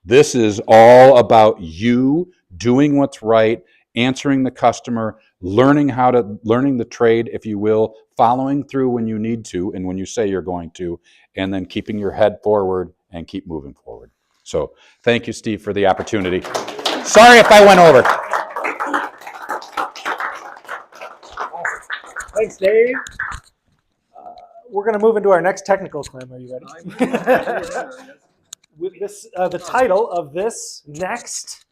This is all about you doing what's right, answering the customer, learning the trade, if you will, following through when you need to and when you say you're going to, and then keeping your head forward and keep moving forward. So thank you, Steve, for the opportunity. Sorry if I went over. Thanks, Dave. We're going to move into our next technical climb. Are you ready? With this, the title of this next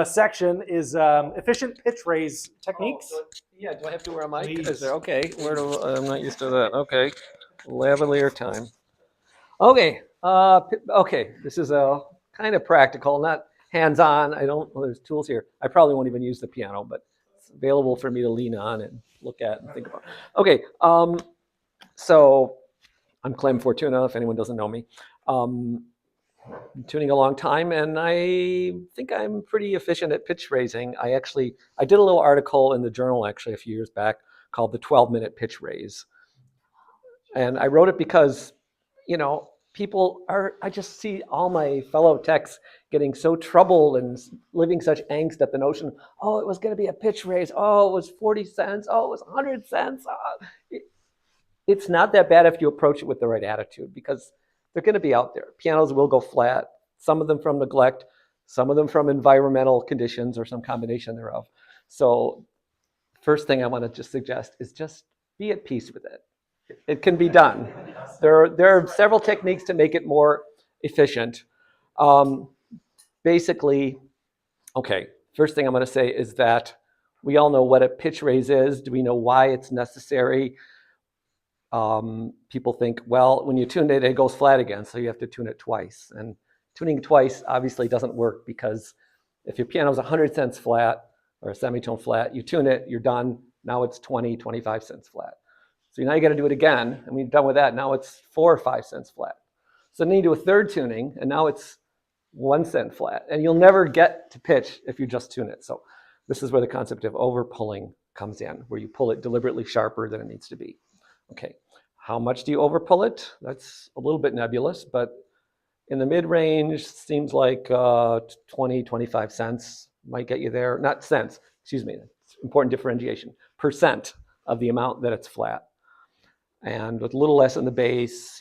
section is efficient pitch raise techniques. Yeah, do I have to wear a mic? Please. Is there, okay, I'm not used to that. Okay, lavalier time. Okay, okay, this is a kind of practical, not hands-on. There's tools here. I probably won't even use the piano, but it's available for me to lean on and look at and think about. Okay, so I'm Clem Fortuna, if anyone doesn't know me. Been tuning a long time, and I think I'm pretty efficient at pitch raising. I did a little article in the journal actually a few years back called the 12-minute pitch raise. And I wrote it because, I just see all my fellow techs getting so troubled and living such angst at the notion, oh, it was going to be a pitch raise. Oh, it was 40 cents. Oh, it was 100 cents. It's not that bad if you approach it with the right attitude, because they're going to be out there. Pianos will go flat, some of them from neglect, some of them from environmental conditions or some combination thereof. So first thing I want to just suggest is just be at peace with it. It can be done. There are several techniques to make it more efficient. basically, okay, first thing I'm going to say is that we all know what a pitch raise is. Do we know why it's necessary? People think, well, when you tune it, it goes flat again, so you have to tune it twice. And tuning twice obviously doesn't work, because if your piano is 100 cents flat or a semitone flat, you tune it, you're done. Now it's 20, 25 cents flat. So now you got to do it again, and when you're done with that, now it's 4 or 5 cents flat. So then you do a third tuning, and now it's 1 cent flat. And you'll never get to pitch if you just tune it. So this is where the concept of overpulling comes in, where you pull it deliberately sharper than it needs to be. Okay, how much do you overpull it? That's a little bit nebulous, but in the mid-range, seems like 20, 25 cents might get you there. Not cents, excuse me, it's important differentiation. percent of the amount that it's flat. And with a little less in the bass,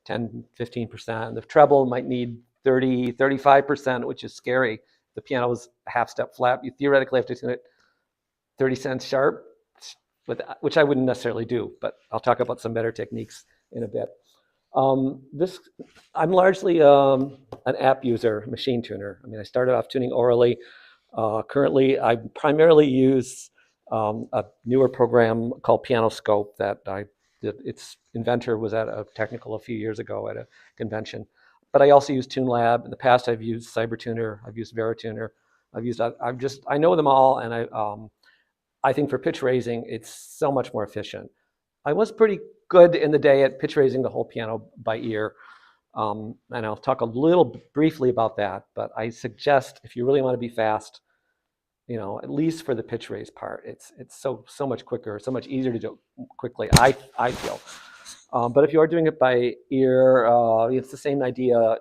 10, 15%. The treble might need 30, 35%, which is scary. The piano is a half step flat. You theoretically have to tune it 30 cents sharp, which I wouldn't necessarily do, but I'll talk about some better techniques in a bit. I'm largely an app user, machine tuner. I mean, I started off tuning orally. Currently, I primarily use a newer program called Pianoscope that its inventor was at a technical a few years ago at a convention. But I also use TuneLab. In the past, I've used CyberTuner, I've used VeriTuner, I know them all, and I think for pitch raising, it's so much more efficient. I was pretty good in the day at pitch raising the whole piano by ear, and I'll talk a little briefly about that, but I suggest if you really want to be fast, at least for the pitch raise part, it's so much quicker, so much easier to do quickly, I feel. But if you are doing it by ear, it's the same idea,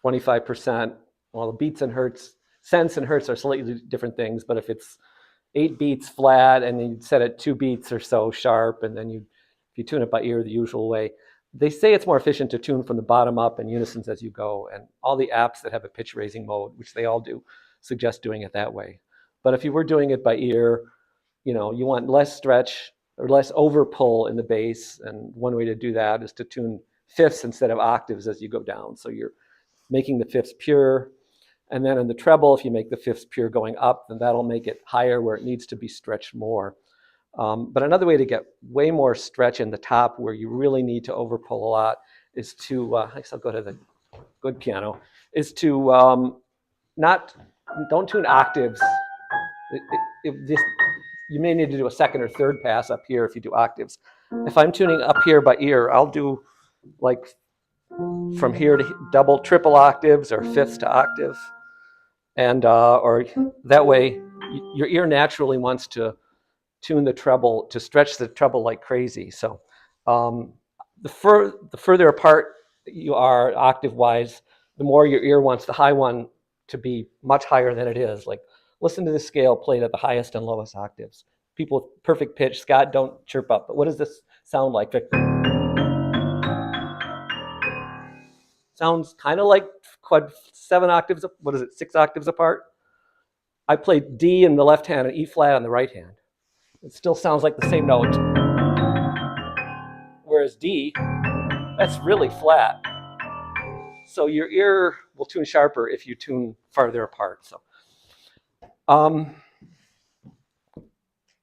25%, well, the beats and hertz, cents and hertz are slightly different things, but if it's 8 beats flat and then you set it 2 beats or so sharp, and then if you tune it by ear the usual way, they say it's more efficient to tune from the bottom up in unisons as you go, and all the apps that have a pitch raising mode, which they all do, suggest doing it that way. But if you were doing it by ear, you want less stretch or less overpull in the bass, and one way to do that is to tune fifths instead of octaves as you go down. So you're making the fifths pure, and then in the treble, if you make the fifths pure going up, then that'll make it higher where it needs to be stretched more. But another way to get way more stretch in the top where you really need to overpull a lot is to, I guess I'll go to the good piano, is to don't tune octaves. You may need to do a second or third pass up here if you do octaves. If I'm tuning up here by ear, I'll do like from here to double, triple octaves or fifths to octave. And or that way, your ear naturally wants to tune the treble, to stretch the treble like crazy. So the further apart you are octave-wise, the more your ear wants the high one to be much higher than it is. Like, listen to the scale played at the highest and lowest octaves. People with perfect pitch, Scott, don't chirp up, but what does this sound like, Victor? Sounds kind of like 7 octaves, what is it, 6 octaves apart? I played D in the left hand and E flat on the right hand. It still sounds like the same note. Whereas D, that's really flat. So your ear will tune sharper if you tune farther apart. So,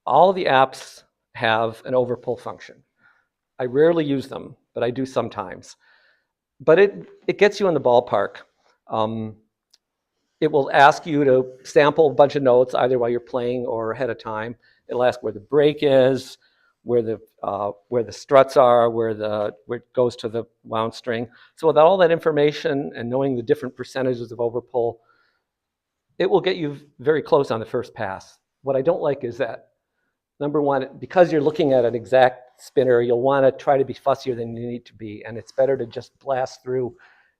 all the apps have an overpull function. I rarely use them, but I do sometimes. But it gets you in the ballpark. It will ask you to sample a bunch of notes either while you're playing or ahead of time. It'll ask where the break is, where the struts are, where it goes to the wound string. So with all that information and knowing the different percentages of overpull, it will get you very close on the first pass. What I don't like is that, number one, because you're looking at an exact spinner, you'll want to try to be fussier than you need to be, and it's better to just blast through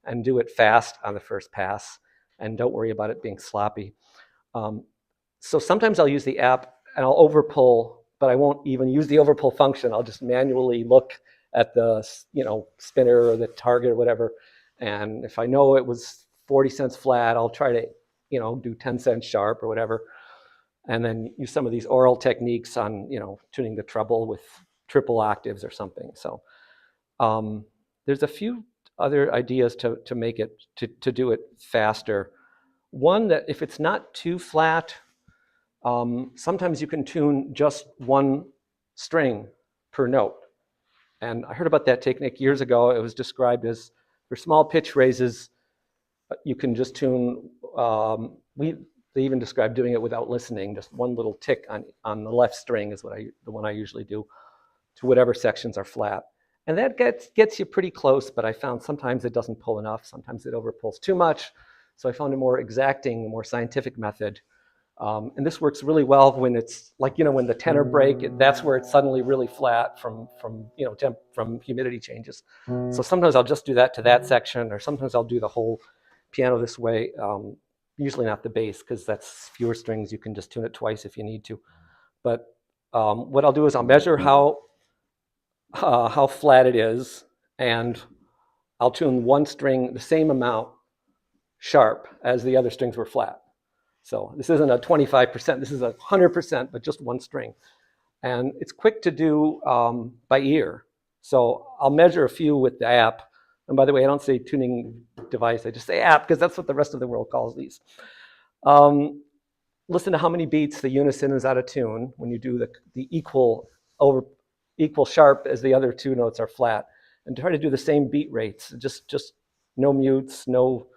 and do it fast on the first pass, and don't worry about it being sloppy. So sometimes I'll use the app and I'll overpull, but I won't even use the overpull function. I'll just manually look at the spinner or the target or whatever, and if I know it was 40 cents flat, I'll try to do 10 cents sharp or whatever, and then use some of these oral techniques on tuning the treble with triple octaves or something. So there's a few other ideas to make it, to do it faster. One, that if it's not too flat, sometimes you can tune just one string per note. And I heard about that technique years ago. It was described as, for small pitch raises, you can just tune, they even described doing it without listening, just one little tick on the left string is the one I usually do, to whatever sections are flat. And that gets you pretty close, but I found sometimes it doesn't pull enough, sometimes it overpulls too much. So I found a more exacting, more scientific method. And this works really well when it's like, when the tenor break, that's where it's suddenly really flat from humidity changes. So sometimes I'll just do that to that section, or sometimes I'll do the whole piano this way. Usually not the bass, because that's fewer strings. You can just tune it twice if you need to. But what I'll do is I'll measure how flat it is, and I'll tune one string the same amount sharp as the other strings were flat. So this isn't a 25%, this is 100%, but just one string. And it's quick to do by ear. So I'll measure a few with the app. And by the way, I don't say tuning device, I just say app, because that's what the rest of the world calls these. Listen to how many beats the unison is out of tune when you do the equal sharp as the other two notes are flat. And try to do the same beat rates, just no mutes, no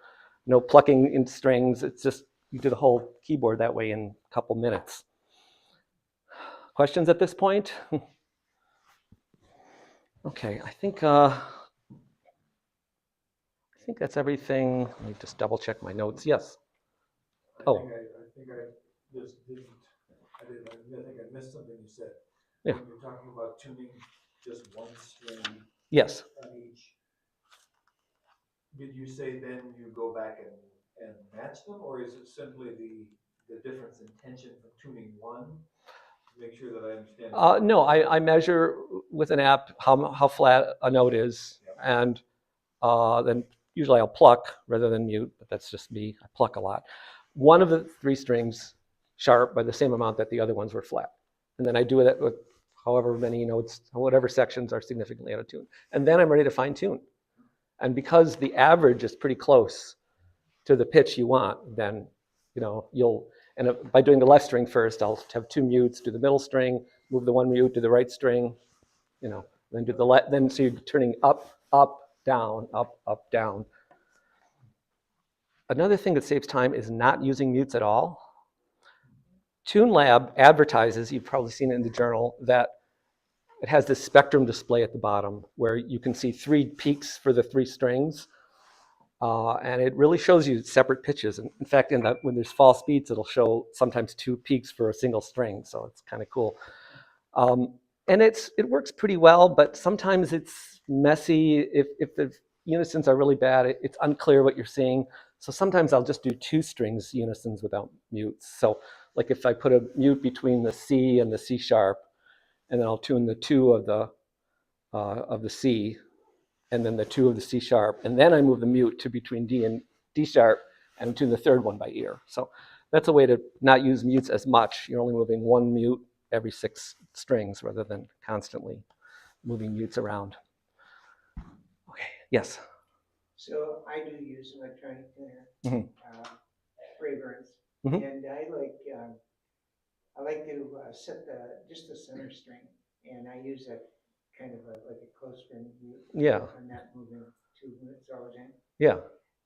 plucking in strings. It's just, you do the whole keyboard that way in a couple minutes. Questions at this point? Okay, I think that's everything. Let me just double check my notes. Yes. I think I just didn't. I think I missed something you said. Yeah. When you're talking about tuning just one string. Yes. On each. Did you say then you go back and match them, or is it simply the difference in tension from tuning one? Make sure that I understand. No, I measure with an app how flat a note is, yep. And then usually I'll pluck rather than mute, but that's just me. I pluck a lot. One of the three strings sharp by the same amount that the other ones were flat, and then I do it with however many notes, whatever sections are significantly out of tune, and then I'm ready to fine tune. And because the average is pretty close to the pitch you want, then by doing the left string first, I'll have two mutes, do the middle string, move the one mute, do the right string, then do the left. Then so you're turning up, up, down, up, up, down. Another thing that saves time is not using mutes at all. TuneLab advertises, you've probably seen it in the journal, that it has this spectrum display at the bottom where you can see 3 peaks for the 3 strings. And it really shows you separate pitches. And in fact, when there's false beats, it'll show sometimes 2 peaks for a single string. So it's kind of cool. And it works pretty well, but sometimes it's messy. If the unisons are really bad, it's unclear what you're seeing. So sometimes I'll just do 2 strings unisons without mutes. So like if I put a mute between the C and the C sharp, and then I'll tune the 2 of the C, and then the 2 of the C sharp, and then I move the mute to between D and D sharp, and tune the 3rd one by ear. So that's a way to not use mutes as much. You're only moving 1 mute every 6 strings rather than constantly moving mutes around. Okay, yes? So I do use electronic tuner, Braeburns, Mhm. and I like to set just the center string, and I use a kind of like a close string mute. Yeah. I'm not moving 2 minutes all the time. Yeah.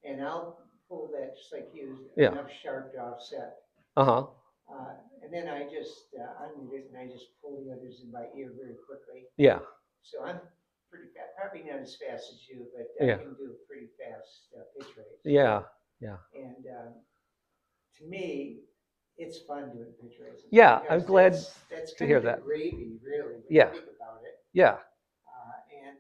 And I'll pull that just like you, Yeah. enough sharp to offset. Uh-huh. And then I just unmute it and I just pull the others in by ear very quickly. Yeah. So I'm pretty fast, probably not as fast as you, but Yeah. I can do pretty fast pitch rates. Yeah. Yeah. And to me, it's fun doing pitch rates. Yeah, because I'm glad that's to kind hear of the that. gravy, really, when Yeah. you think about it. Yeah. And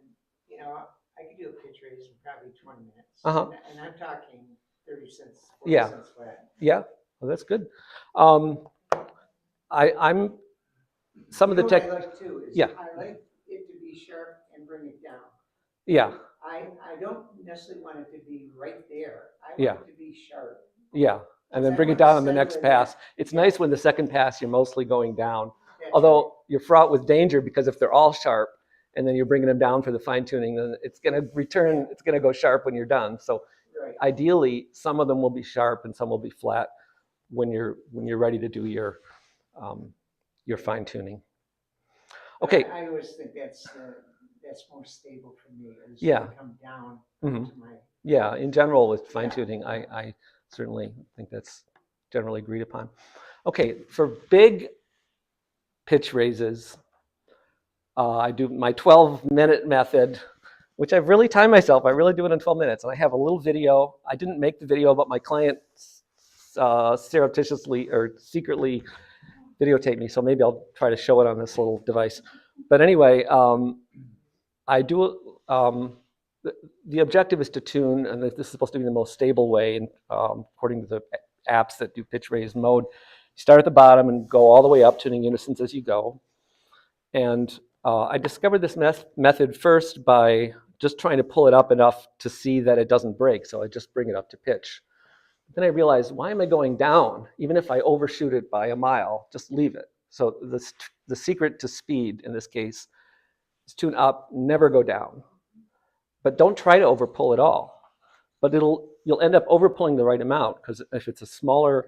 I could do a pitch raise in probably 20 minutes. Uh-huh. And I'm talking 30 cents, 40 Yeah. cents flat. Yeah. Well, that's good. I'm some of the tech. What I like too is Yeah. I like it to be sharp and bring it down. Yeah. I don't necessarily want it to be right there. I want Yeah. it to be sharp. Yeah. And then I bring it want to down on the settle next it pass. in. It's nice when the second pass you're mostly going down. That's Although you're fraught with danger, because if they're all sharp and then you're bringing them down for the fine tuning, then it's going to return, it's going to go sharp when you're done. So Right. ideally, some of them will be sharp and some will be flat when you're ready to do your fine tuning. Okay. I always think that's more stable for me, is Yeah. to come down Mhm. to my. Yeah, in general with fine tuning, I certainly think that's generally agreed upon. Okay, for big pitch raises, I do my 12-minute method, which I've really timed myself. I really do it in 12 minutes. And I have a little video. I didn't make the video, but my client surreptitiously or secretly videotaped me. So maybe I'll try to show it on this little device. But anyway, I do, the objective is to tune, and this is supposed to be the most stable way, and according to the apps that do pitch raise mode. You start at the bottom and go all the way up, tuning unisons as you go. And I discovered this method first by just trying to pull it up enough to see that it doesn't break. So I just bring it up to pitch. Then I realized, why am I going down? Even if I overshoot it by a mile, just leave it. So the secret to speed in this case is tune up, never go down. But don't try to overpull at all. But you'll end up overpulling the right amount, because if it's a smaller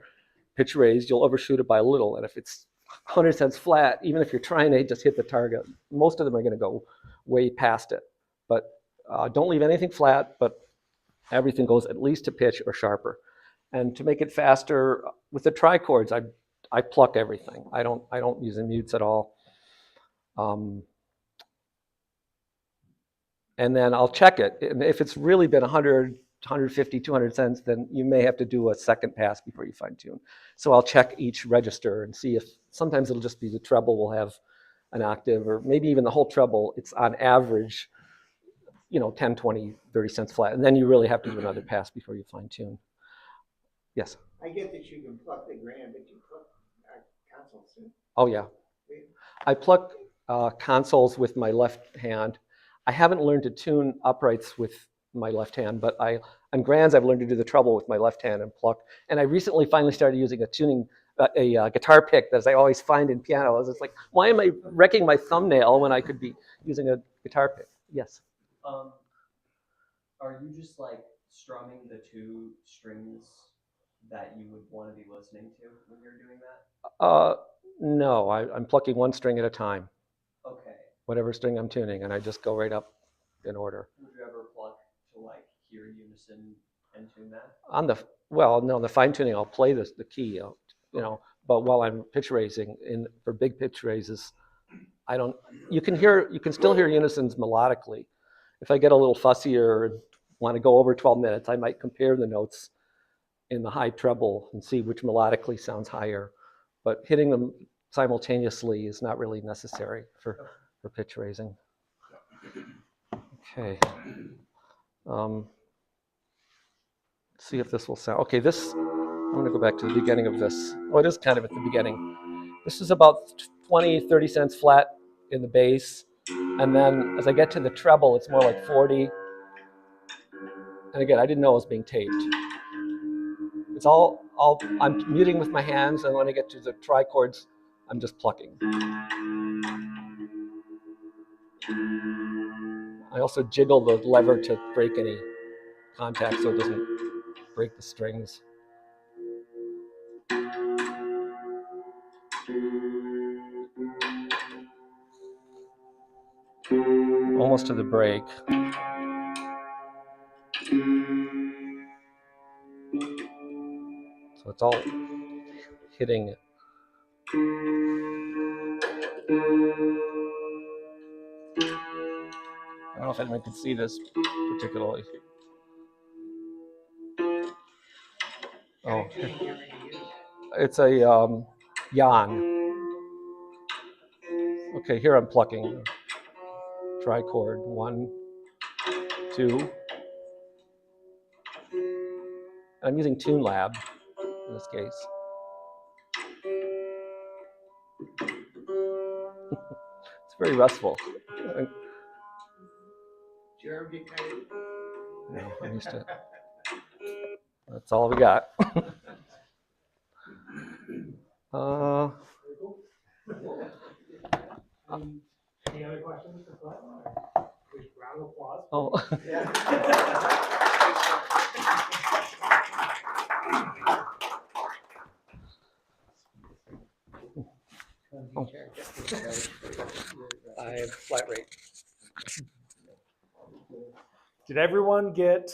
pitch raise, you'll overshoot it by a little. And if it's 100 cents flat, even if you're trying to just hit the target, most of them are going to go way past it. But don't leave anything flat, but everything goes at least to pitch or sharper. And to make it faster, with the trichords, I pluck everything. I don't use the mutes at all. And then I'll check it. And if it's really been 100, 150, 200 cents, then you may have to do a second pass before you fine tune. So I'll check each register and see if, sometimes it'll just be the treble will have an octave, or maybe even the whole treble, it's on average, 10, 20, 30 cents flat. And then you really have to do another pass before you fine tune. Yes? I get that you can pluck the grand, but you pluck consoles too. Oh yeah. I pluck consoles with my left hand. I haven't learned to tune uprights with my left hand, but on grands I've learned to do the treble with my left hand and pluck. And I recently finally started using a guitar pick, that I always find in pianos. It's like, why am I wrecking my thumbnail when I could be using a guitar pick? Yes. Are you just like strumming the two strings that you would want to be listening to when you're doing that? No, I'm plucking one string at a time. Okay. Whatever string I'm tuning, and I just go right up in order. Would you ever pluck to like hear unison and tune that? No, the fine tuning, I'll play the key, but while I'm pitch raising, for big pitch raises, you can still hear unisons melodically. If I get a little fussier and want to go over 12 minutes, I might compare the notes in the high treble and see which melodically sounds higher. But hitting them simultaneously is not really necessary for pitch raising. Okay. See if this will sound, okay, I'm gonna go back to the beginning of this. Oh, it is kind of at the beginning. This is about 20, 30 cents flat in the bass. And then as I get to the treble, it's more like 40. And again, I didn't know it was being taped. It's I'm muting with my hands, and when I get to the trichords, I'm just plucking. I also jiggle the lever to break any contact so it doesn't break the strings. Almost to the break. So it's all hitting. I don't know if anyone can see this particularly. Oh, it's a yan. Okay, here I'm plucking trichord 1, 2. I'm using TuneLab in this case. It's very restful. No, I'm used to it. That's all we got. Any other questions? Round of applause. Oh. I have flat rate. Did everyone get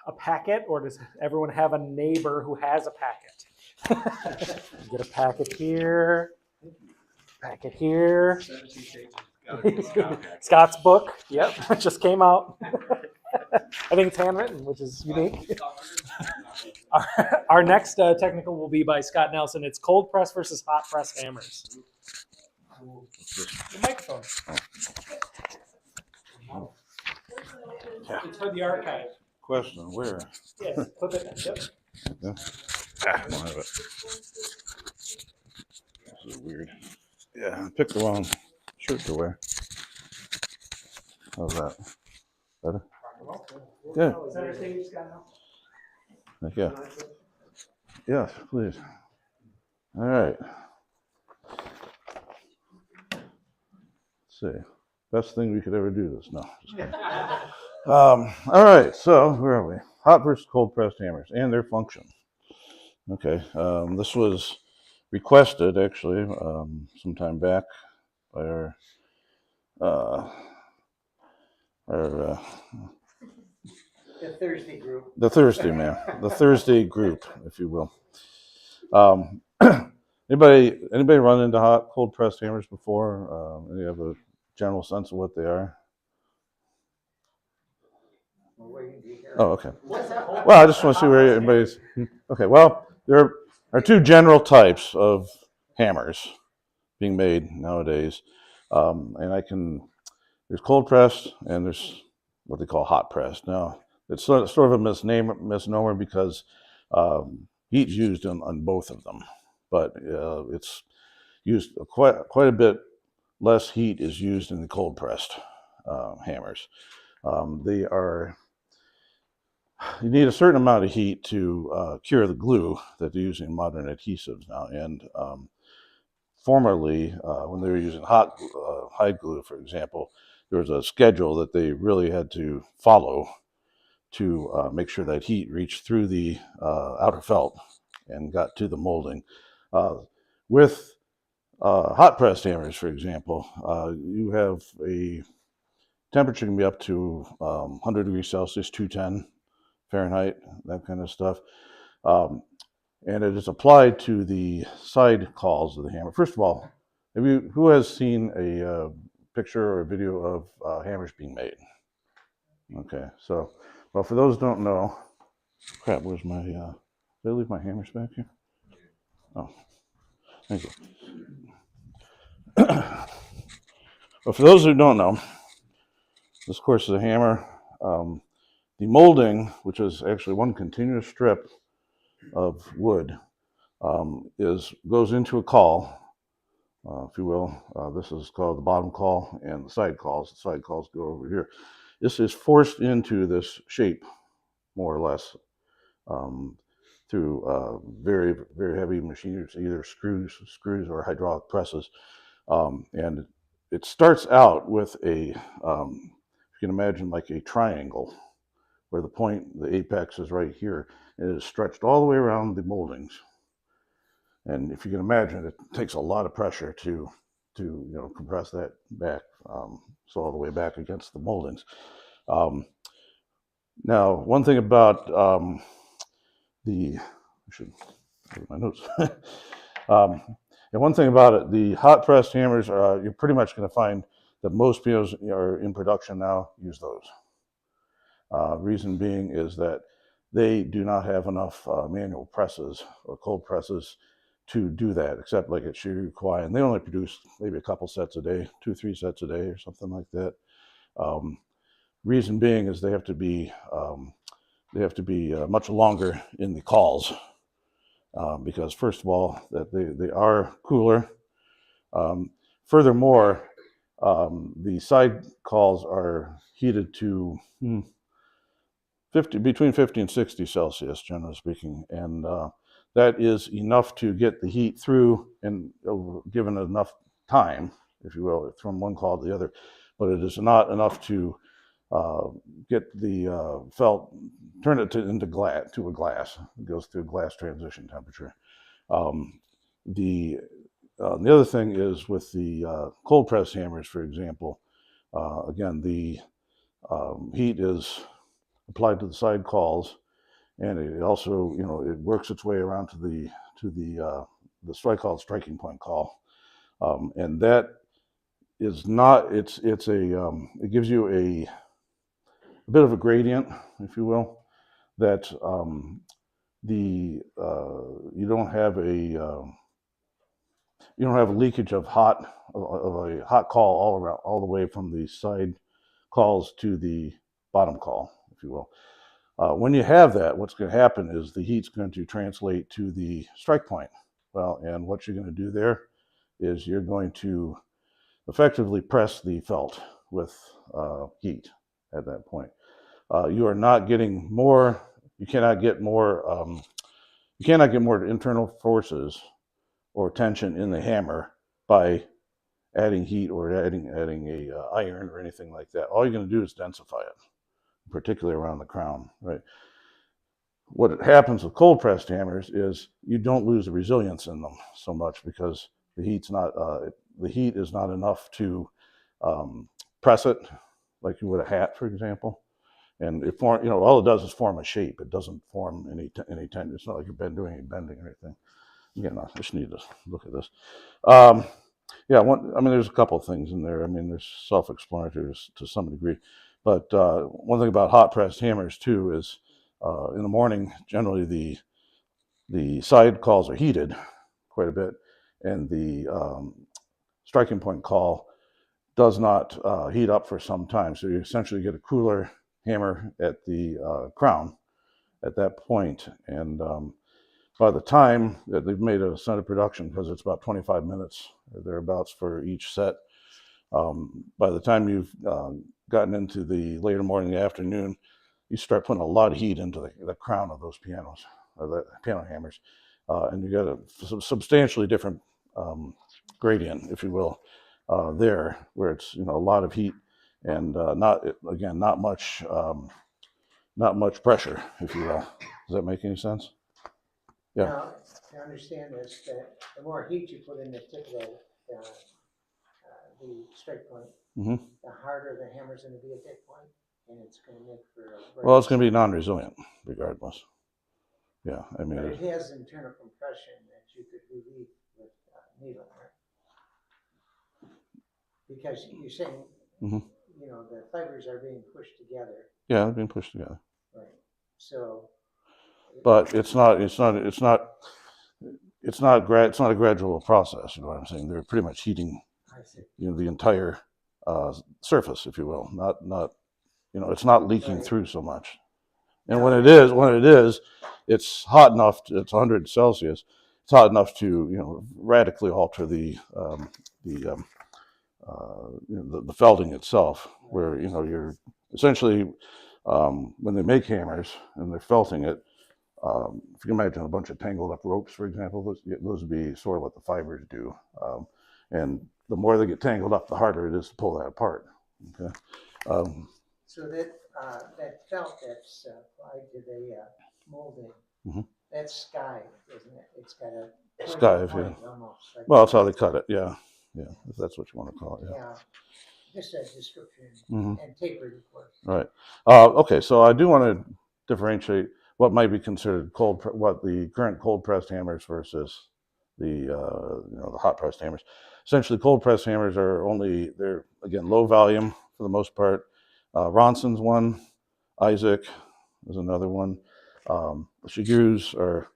a packet, or does everyone have a neighbor who has a packet? Get a packet here, packet here. Scott's book, yep, just came out. I think it's handwritten, which is unique. Our next technical will be by Scott Nelson. It's cold press versus hot press hammers. The microphone. It's for the archive. Question, where? Yes, clip it. Yep. Yeah. Ah, I don't have it. This is weird. Yeah, I picked the wrong shirt to wear. How's that? Better? Good. Center stage, Scott. Thank you. Yes, please. All right. Let's see. Best thing we could ever do this. No. Just kidding. All right. So where are we? Hot versus cold pressed hammers and their function. Okay. This was requested actually some time back by our The Thursday group. the Thursday group, if you will. Anybody run into hot, cold pressed hammers before? You have a general sense of what they are? Oh, okay. Well, I just want to see where everybody's. Okay, well, there are two general types of hammers being made nowadays, and there's cold pressed and there's what they call hot pressed. Now, it's sort of a misnomer because heat's used on both of them, but it's used quite a bit less heat is used in the cold pressed hammers. You need a certain amount of heat to cure the glue that they're using in modern adhesives now. And formerly, when they were using hide glue, for example, there was a schedule that they really had to follow to make sure that heat reached through the outer felt and got to the molding. With hot pressed hammers, for example, you have a temperature can be up to 100 degrees Celsius, 210 Fahrenheit, that kind of stuff. And it is applied to the side calls of the hammer. First of all, who has seen a picture or a video of hammers being made? Okay, so, well, for those who don't know, crap, where's my, did I leave my hammers back here? Oh, thank you. Well, for those who don't know, this, of course, is a hammer. The molding, which is actually one continuous strip of wood, goes into a caul, if you will. This is called the bottom caul and the side calls. The side calls go over here. This is forced into this shape, more or less, through very, very heavy machinery, either screws or hydraulic presses. And it starts out with you can imagine like a triangle, where the apex is right here, and it is stretched all the way around the moldings. And if you can imagine, it takes a lot of pressure to compress that back, so all the way back against the moldings. Now, one thing about I should put my notes. And one thing about it, the hot pressed hammers, you're pretty much going to find that most POs are in production now use those. Reason being is that they do not have enough manual presses or cold presses to do that, except like at Shirukwai, and they only produce maybe a couple sets a day, 2-3 sets a day or something like that. Reason being is they have to be much longer in the calls, because first of all, that they are cooler. Furthermore, the side calls are heated to between 50 and 60 Celsius, generally speaking, and that is enough to get the heat through and given enough time, if you will, from one call to the other. but it is not enough to get the felt, turn it into glass, to a glass. It goes through glass transition temperature. The other thing is with the cold press hammers, for example, again, the heat is applied to the side calls, and it also, it works its way around to the strike call, striking point call, and that is not. It gives you a bit of a gradient, if you will, that you don't have a leakage of a hot call all around, all the way from the side calls to the bottom call, if you will. When you have that, what's going to happen is the heat's going to translate to the strike point. Well, and what you're going to do there is you're going to effectively press the felt with heat at that point. You are not getting more. You cannot get more. You cannot get more internal forces or tension in the hammer by adding heat or adding a iron or anything like that. All you're going to do is densify it, particularly around the crown, right? What happens with cold pressed hammers is you don't lose the resilience in them so much because the heat is not enough to press it like you would a hat, for example. And it all it does is form a shape. It doesn't form any tension. It's not like you're doing any bending or anything. Again, I just need to look at this. There's a couple of things in there. There's self-explanatory to some degree. But one thing about hot pressed hammers too is in the morning, generally the side calls are heated quite a bit, and the striking point call does not heat up for some time. So you essentially get a cooler hammer at the crown at that point. And by the time that they've made a set of production, because it's about 25 minutes or thereabouts for each set, by the time you've gotten into the later morning, afternoon, you start putting a lot of heat into the crown of those pianos, or the piano hammers, and you get a substantially different gradient, if you will, there, where it's a lot of heat and not much pressure, if you will. Does that make any sense? Yeah. Now, to understand this, that the more heat you put in the tip of the strike point, Mm-hmm. the harder the hammer's going to be at that point, and it's going to make for a Well, it's going to be non-resilient, regardless. Yeah, but it has internal compression that you could relieve with needle, right? Because you're saying, mm-hmm. The fibers are being pushed together. Yeah, they're being pushed together. Right. So. But it's not a gradual process. You know what I'm saying? They're pretty much heating, the entire surface, if you will. Not it's not leaking through so much. And when it is, it's hot enough. It's 100 Celsius. It's hot enough to radically alter the felting itself. Where you're essentially when they make hammers and they're felting it. If you can imagine a bunch of tangled up ropes, for example, those would be sort of what the fibers do. And the more they get tangled up, the harder it is to pull that apart. Okay. So that felt that's applied to the molding, mm-hmm. that's sky, isn't it? It's got a skive, point, yeah. almost. Like Well, that's how they cut it. Yeah, if that's what you want to call it. Yeah. Just a description, mm-hmm. and tapered, of course. Right. Okay, so I do want to differentiate what might be considered what the current cold pressed hammers versus the hot pressed hammers. Essentially, cold pressed hammers they're again low volume for the most part. Ronson's one, Isaac is another one. The Shigeru's are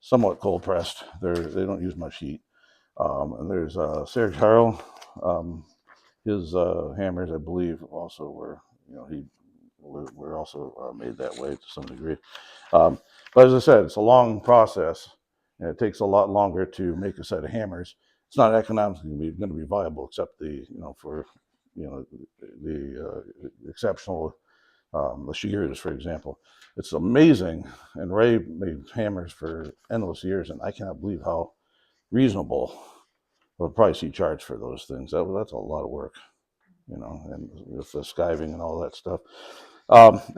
somewhat cold pressed. They don't use much heat. And there's Serge Harrell. His hammers, I believe, also were also made that way to some degree. But as I said, it's a long process, and it takes a lot longer to make a set of hammers. It's not economically going to be viable, except for the exceptional the Shigeru's, for example. It's amazing, and Ray made hammers for endless years, and I cannot believe how reasonable the price he charged for those things. That's a lot of work. you know, and with the skiving and all that stuff.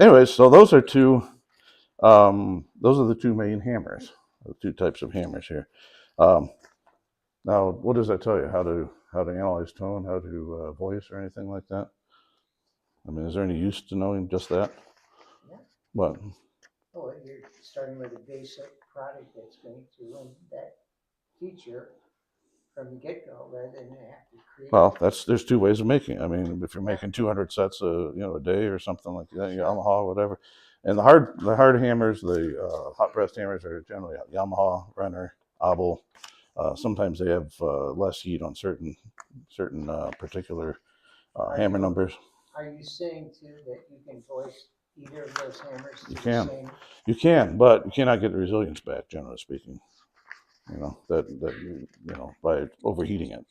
Anyways, so those are the two main hammers, the two types of hammers here. Now, what does that tell you? How to analyze tone, how to voice, or anything like that? I mean, is there any use to knowing just that? Yeah. What? Oh, you're starting with a basic product that's going to run that feature from the get-go rather than have to create. Well, there's two ways of making it. I mean, if you're making 200 sets a day or something like that, Yamaha, whatever. And the hard hammers, the hot pressed hammers are generally Yamaha, Renner, Abel. Sometimes they have less heat on certain particular hammer numbers. Are you saying too that you can voice either of those hammers to You the can. same? You can, but you cannot get the resilience back, generally speaking. You know, that by overheating it.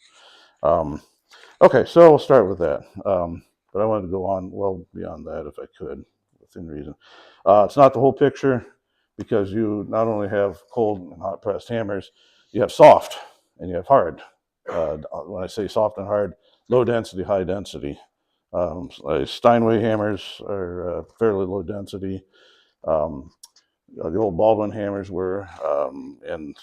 Okay, so we'll start with that. But I wanted to go on well beyond that if I could, within reason. It's not the whole picture, because you not only have cold and hot pressed hammers, you have soft and you have hard. When I say soft and hard, low density, high density. Steinway hammers are fairly low density. The old Baldwin hammers were, and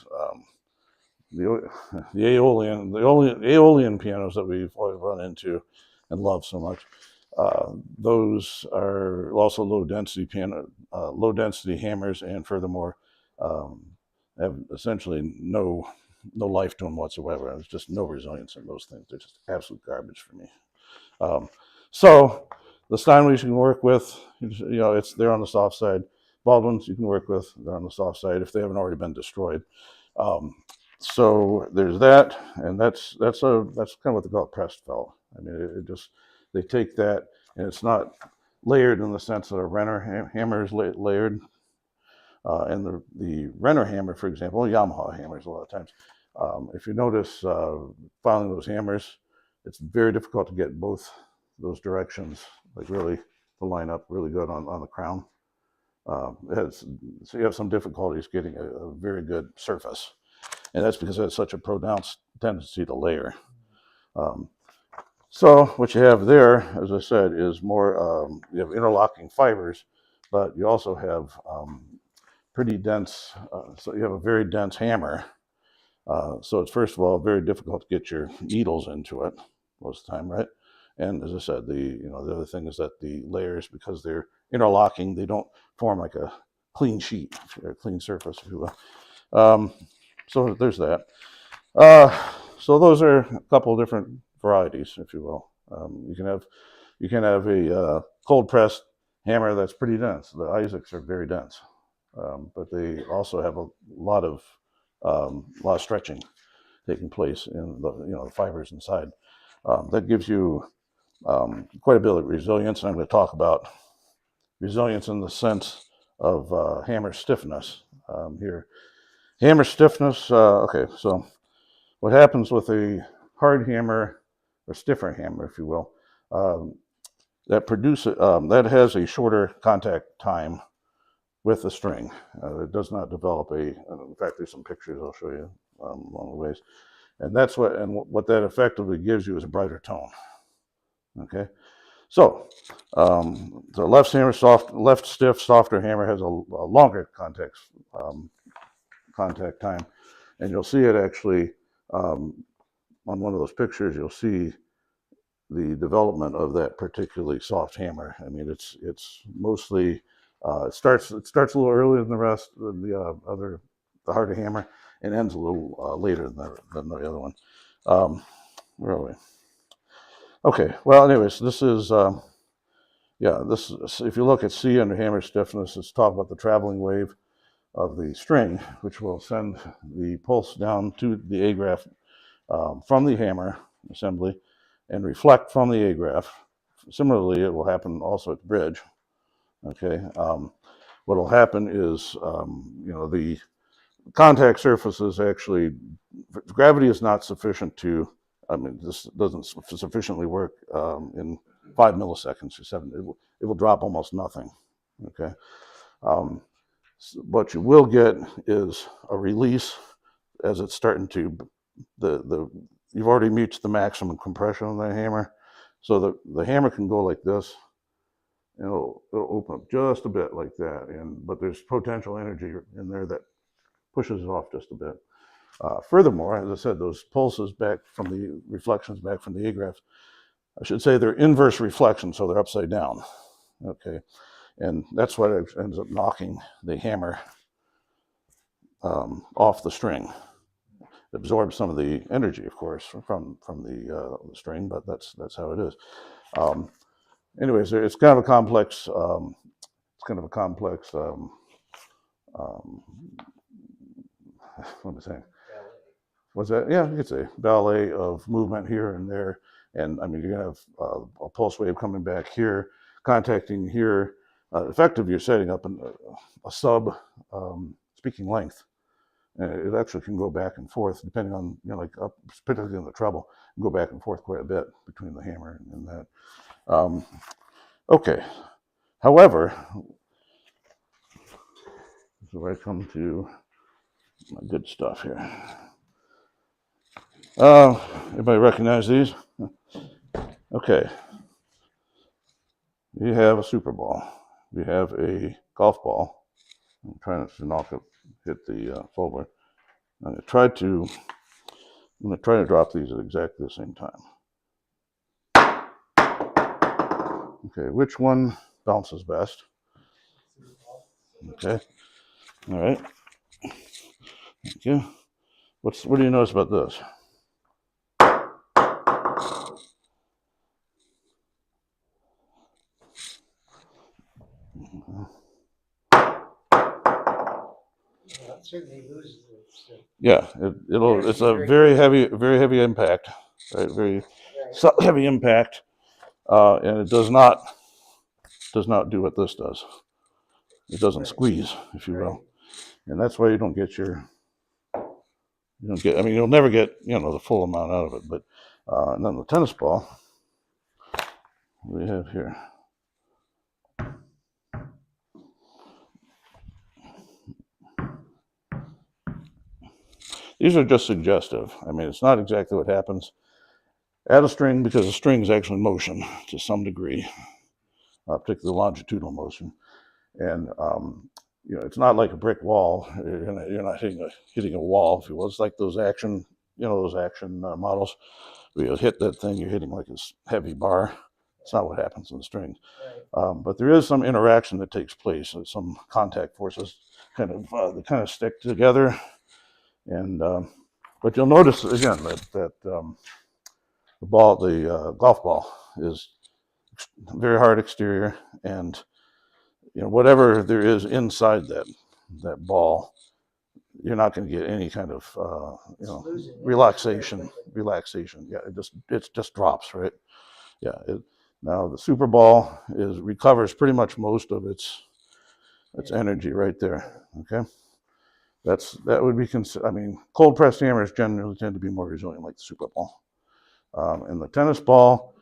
the Aeolian pianos that we've always run into and love so much. Those are also low density hammers, and furthermore, have essentially no life to them whatsoever. There's just no resilience in those things. They're just absolute garbage for me. So the Steinways you can work with, they're on the soft side. Baldwins you can work with, they're on the soft side if they haven't already been destroyed. So there's that, and that's kind of what they call pressed felt. I mean, they take that, and it's not layered in the sense that a Renner hammer is layered. And the Renner hammer, for example, Yamaha hammers a lot of times. If you notice, filing those hammers, it's very difficult to get both those directions, like really to line up really good on the crown. So you have some difficulties getting a very good surface. And that's because it has such a pronounced tendency to layer. So what you have there, as I said, is more, you have interlocking fibers, but you also have pretty dense, so you have a very dense hammer. So it's, first of all, very difficult to get your needles into it most of the time, right? And as I said, the other thing is that the layers, because they're interlocking, they don't form like a clean sheet, or a clean surface, if you will. So there's that. So those are a couple of different varieties, if you will. You can have a cold pressed hammer that's pretty dense. The Isaacs are very dense, but they also have a lot of stretching taking place in the fibers inside. That gives you quite a bit of resilience. And I'm going to talk about resilience in the sense of hammer stiffness here. Hammer stiffness, okay, so what happens with a hard hammer, or stiffer hammer, if you will, that has a shorter contact time with the string. It does not develop in fact, there's some pictures I'll show you along the ways. And what that effectively gives you is a brighter tone. Okay, so the left stiff, softer hammer has a longer contact time, and you'll see it actually on one of those pictures. You'll see the development of that particularly soft hammer. I mean, it's mostly it starts a little earlier than the rest of the harder hammer, and ends a little later than the other one. Where are we? Okay. Well, anyways, this is if you look at C under hammer stiffness, it's talking about the traveling wave of the string, which will send the pulse down to the A graph from the hammer assembly and reflect from the A graph. Similarly, it will happen also at the bridge. Okay, what will happen is the contact surfaces actually, gravity is not sufficient to, I mean, this doesn't sufficiently work in 5 milliseconds or 7. It will drop almost nothing. Okay, what you will get is a release as it's starting to, you've already reached the maximum compression on the hammer, So the hammer can go like this, and it'll open up just a bit like that, but there's potential energy in there that pushes it off just a bit. Furthermore, as I said, those pulses back from the reflections back from the agraphs, I should say they're inverse reflections, so they're upside down. Okay, and that's what ends up knocking the hammer off the string. It absorbs some of the energy, of course, from the string, but that's how it is. Anyways, it's kind of a complex. What am I saying? What's that? Yeah, you could say ballet of movement here and there. And I mean, you're going to have a pulse wave coming back here, contacting here. Effectively, you're setting up a sub speaking length. And it actually can go back and forth depending on, like particularly in the treble, go back and forth quite a bit between the hammer and that. Okay. However, this is where I come to my good stuff here. Everybody recognize these? Okay. We have a super ball. We have a golf ball. I'm trying to hit the folder. I'm going to try to drop these at exactly the same time. Okay, which one bounces best? Okay. All right. Thank you. What do you notice about this? Well, it certainly loses its. Yeah, it's a very heavy impact, right? Very heavy impact, and it does not do what this does. It doesn't squeeze, if you will, and that's why you don't get I mean, you'll never get the full amount out of it. But and then the tennis ball we have here. These are just suggestive. I mean, it's not exactly what happens at a string, because a string is actually motion to some degree, particularly longitudinal motion. And it's not like a brick wall. You're not hitting a wall, if you will. It's like those action models where you hit that thing, you're hitting like a heavy bar. It's not what happens in the strings. But there is some interaction that takes place. Some contact forces they kind of stick together. And but you'll notice again that the golf ball is very hard exterior, and whatever there is inside that ball, you're not going to get any kind of relaxation. Yeah, it just drops, right? Yeah. Now the super ball recovers pretty much most of its energy right there. Okay. That would be considered. I mean, cold pressed hammers generally tend to be more resilient, like the super ball. And the tennis ball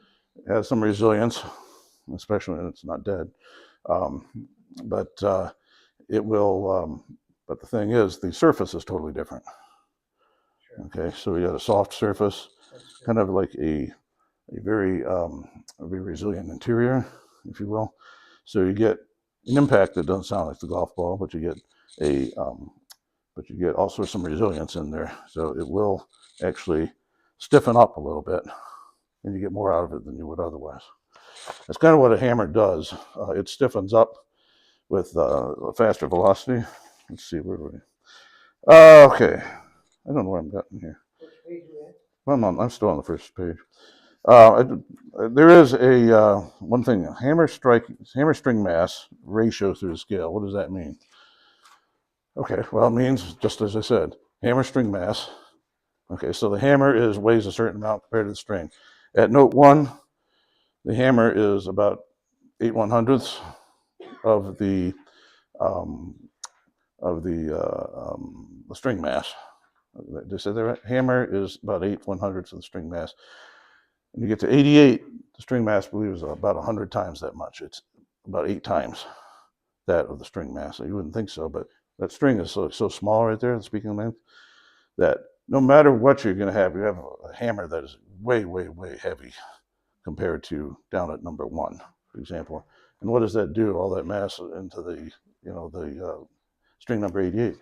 has some resilience, especially when it's not dead. But it will. But the thing is, the surface is totally different. Okay, so we got a soft surface, kind of like a very resilient interior, if you will. So you get an impact that doesn't sound like the golf ball, but you get also some resilience in there. So it will actually stiffen up a little bit, and you get more out of it than you would otherwise. That's kind of what a hammer does. It stiffens up with a faster velocity. Let's see, where do we? Okay, I don't know where I'm getting here. Which page are you at? Well, I'm still on the first page. There is a one thing: hammer string mass ratio through the scale. What does that mean? Okay, well, it means, just as I said, hammer string mass. Okay, so the hammer weighs a certain amount compared to the string. At note 1, the hammer is about 8/100ths of the string mass. Did I say that right? Hammer is about 8/100ths of the string mass. When you get to 88, the string mass, I believe, is about 100 times that much. It's about 8 times that of the string mass. So you wouldn't think so, but that string is so small right there, the speaking length, that no matter what you're going to have, you have a hammer that is way, way, way heavy compared to down at number 1, for example. And what does that do? All that mass into the string number 88.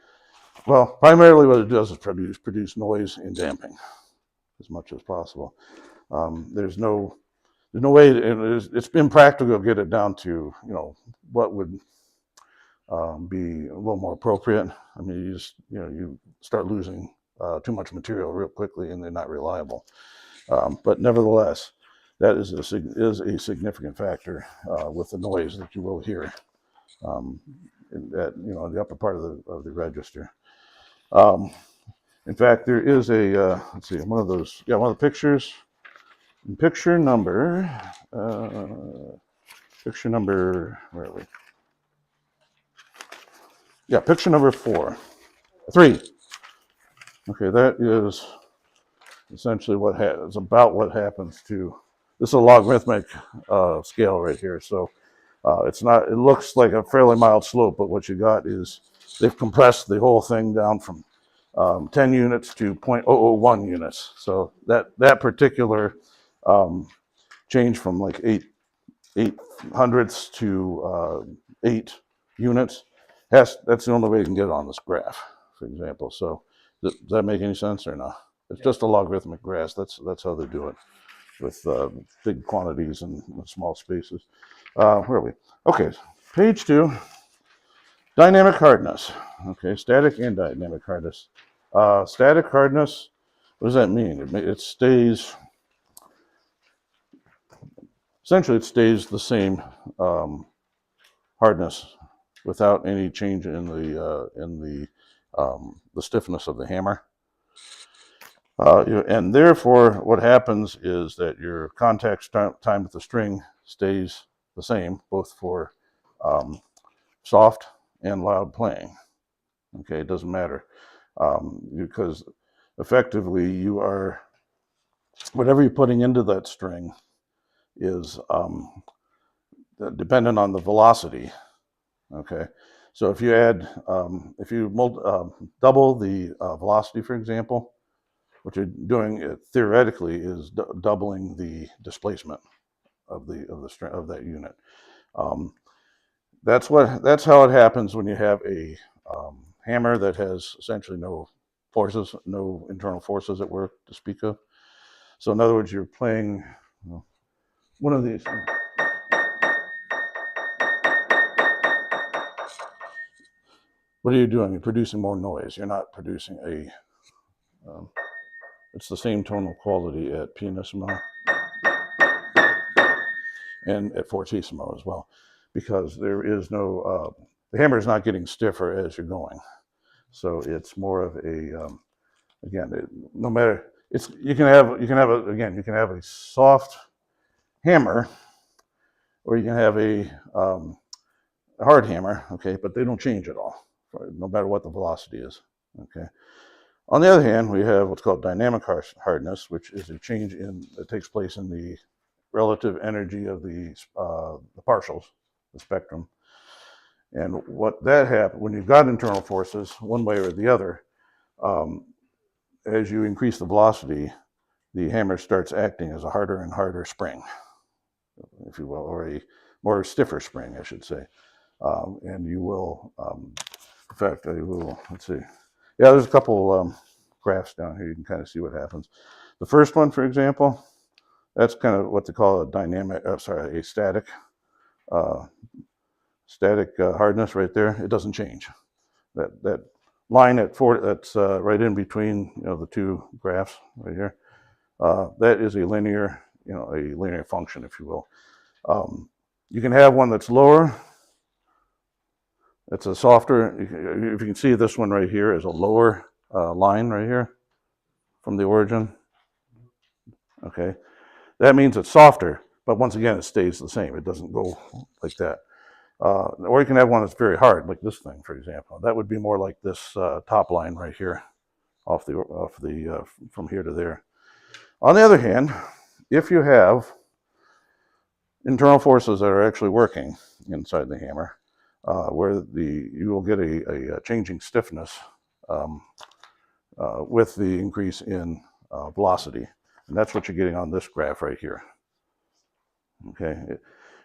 Well, primarily what it does is produce noise and damping as much as possible. There's no way, it's impractical to get it down to, what would be a little more appropriate. I mean, you start losing too much material real quickly and they're not reliable. But nevertheless, that is a significant factor with the noise that you will hear in the upper part of the register. In fact, there is a, let's see, one of the pictures. In picture number, where are we? Yeah, picture number 3. Okay, that is essentially about what happens to, this is a logarithmic scale right here. So it looks like a fairly mild slope, but what you got is they've compressed the whole thing down from 10 units to 0.001 units. So that particular change from like 8 hundredths to 8 units, that's the only way you can get it on this graph, for example. So does that make any sense or not? It's just a logarithmic graph. That's how they do it with big quantities and small spaces. Where are we? Okay, page 2, dynamic hardness. Okay, static and dynamic hardness. Static hardness, what does that mean? It stays, essentially it stays the same hardness without any change in the stiffness of the hammer. And therefore, what happens is that your contact time with the string stays the same, both for soft and loud playing. Okay, it doesn't matter, because effectively whatever you're putting into that string is dependent on the velocity. Okay, so if you double the velocity, for example, what you're doing theoretically is doubling the displacement of that unit. That's how it happens when you have a hammer that has essentially no internal forces at work to speak of. So in other words, you're playing one of these. What are you doing? You're producing more noise. You're not producing it's the same tonal quality at pianissimo and at fortissimo as well, because there is no, the hammer is not getting stiffer as you're going. So it's more of a, no matter, you can have a soft hammer, or you can have a hard hammer, okay, but they don't change at all, no matter what the velocity is, okay. On the other hand, we have what's called dynamic hardness, which is a change that takes place in the relative energy of the partials, the spectrum. And what that happens, when you've got internal forces, one way or the other, as you increase the velocity, the hammer starts acting as a harder and harder spring, if you will, or a more stiffer spring, I should say. And you will, in fact, let's see. Yeah, there's a couple graphs down here. You can kind of see what happens. The first one, for example, that's kind of what they call a static hardness right there. It doesn't change. That line at 4, that's right in between, the two graphs right here. That is a linear function, if you will. You can have one that's lower. It's a softer, if you can see this one right here is a lower line right here from the origin. Okay, that means it's softer, but once again, it stays the same. It doesn't go like that. Or you can have one that's very hard, like this thing, for example. That would be more like this top line right here, from here to there. On the other hand, if you have internal forces that are actually working inside the hammer, where you will get a changing stiffness with the increase in velocity. And that's what you're getting on this graph right here. Okay,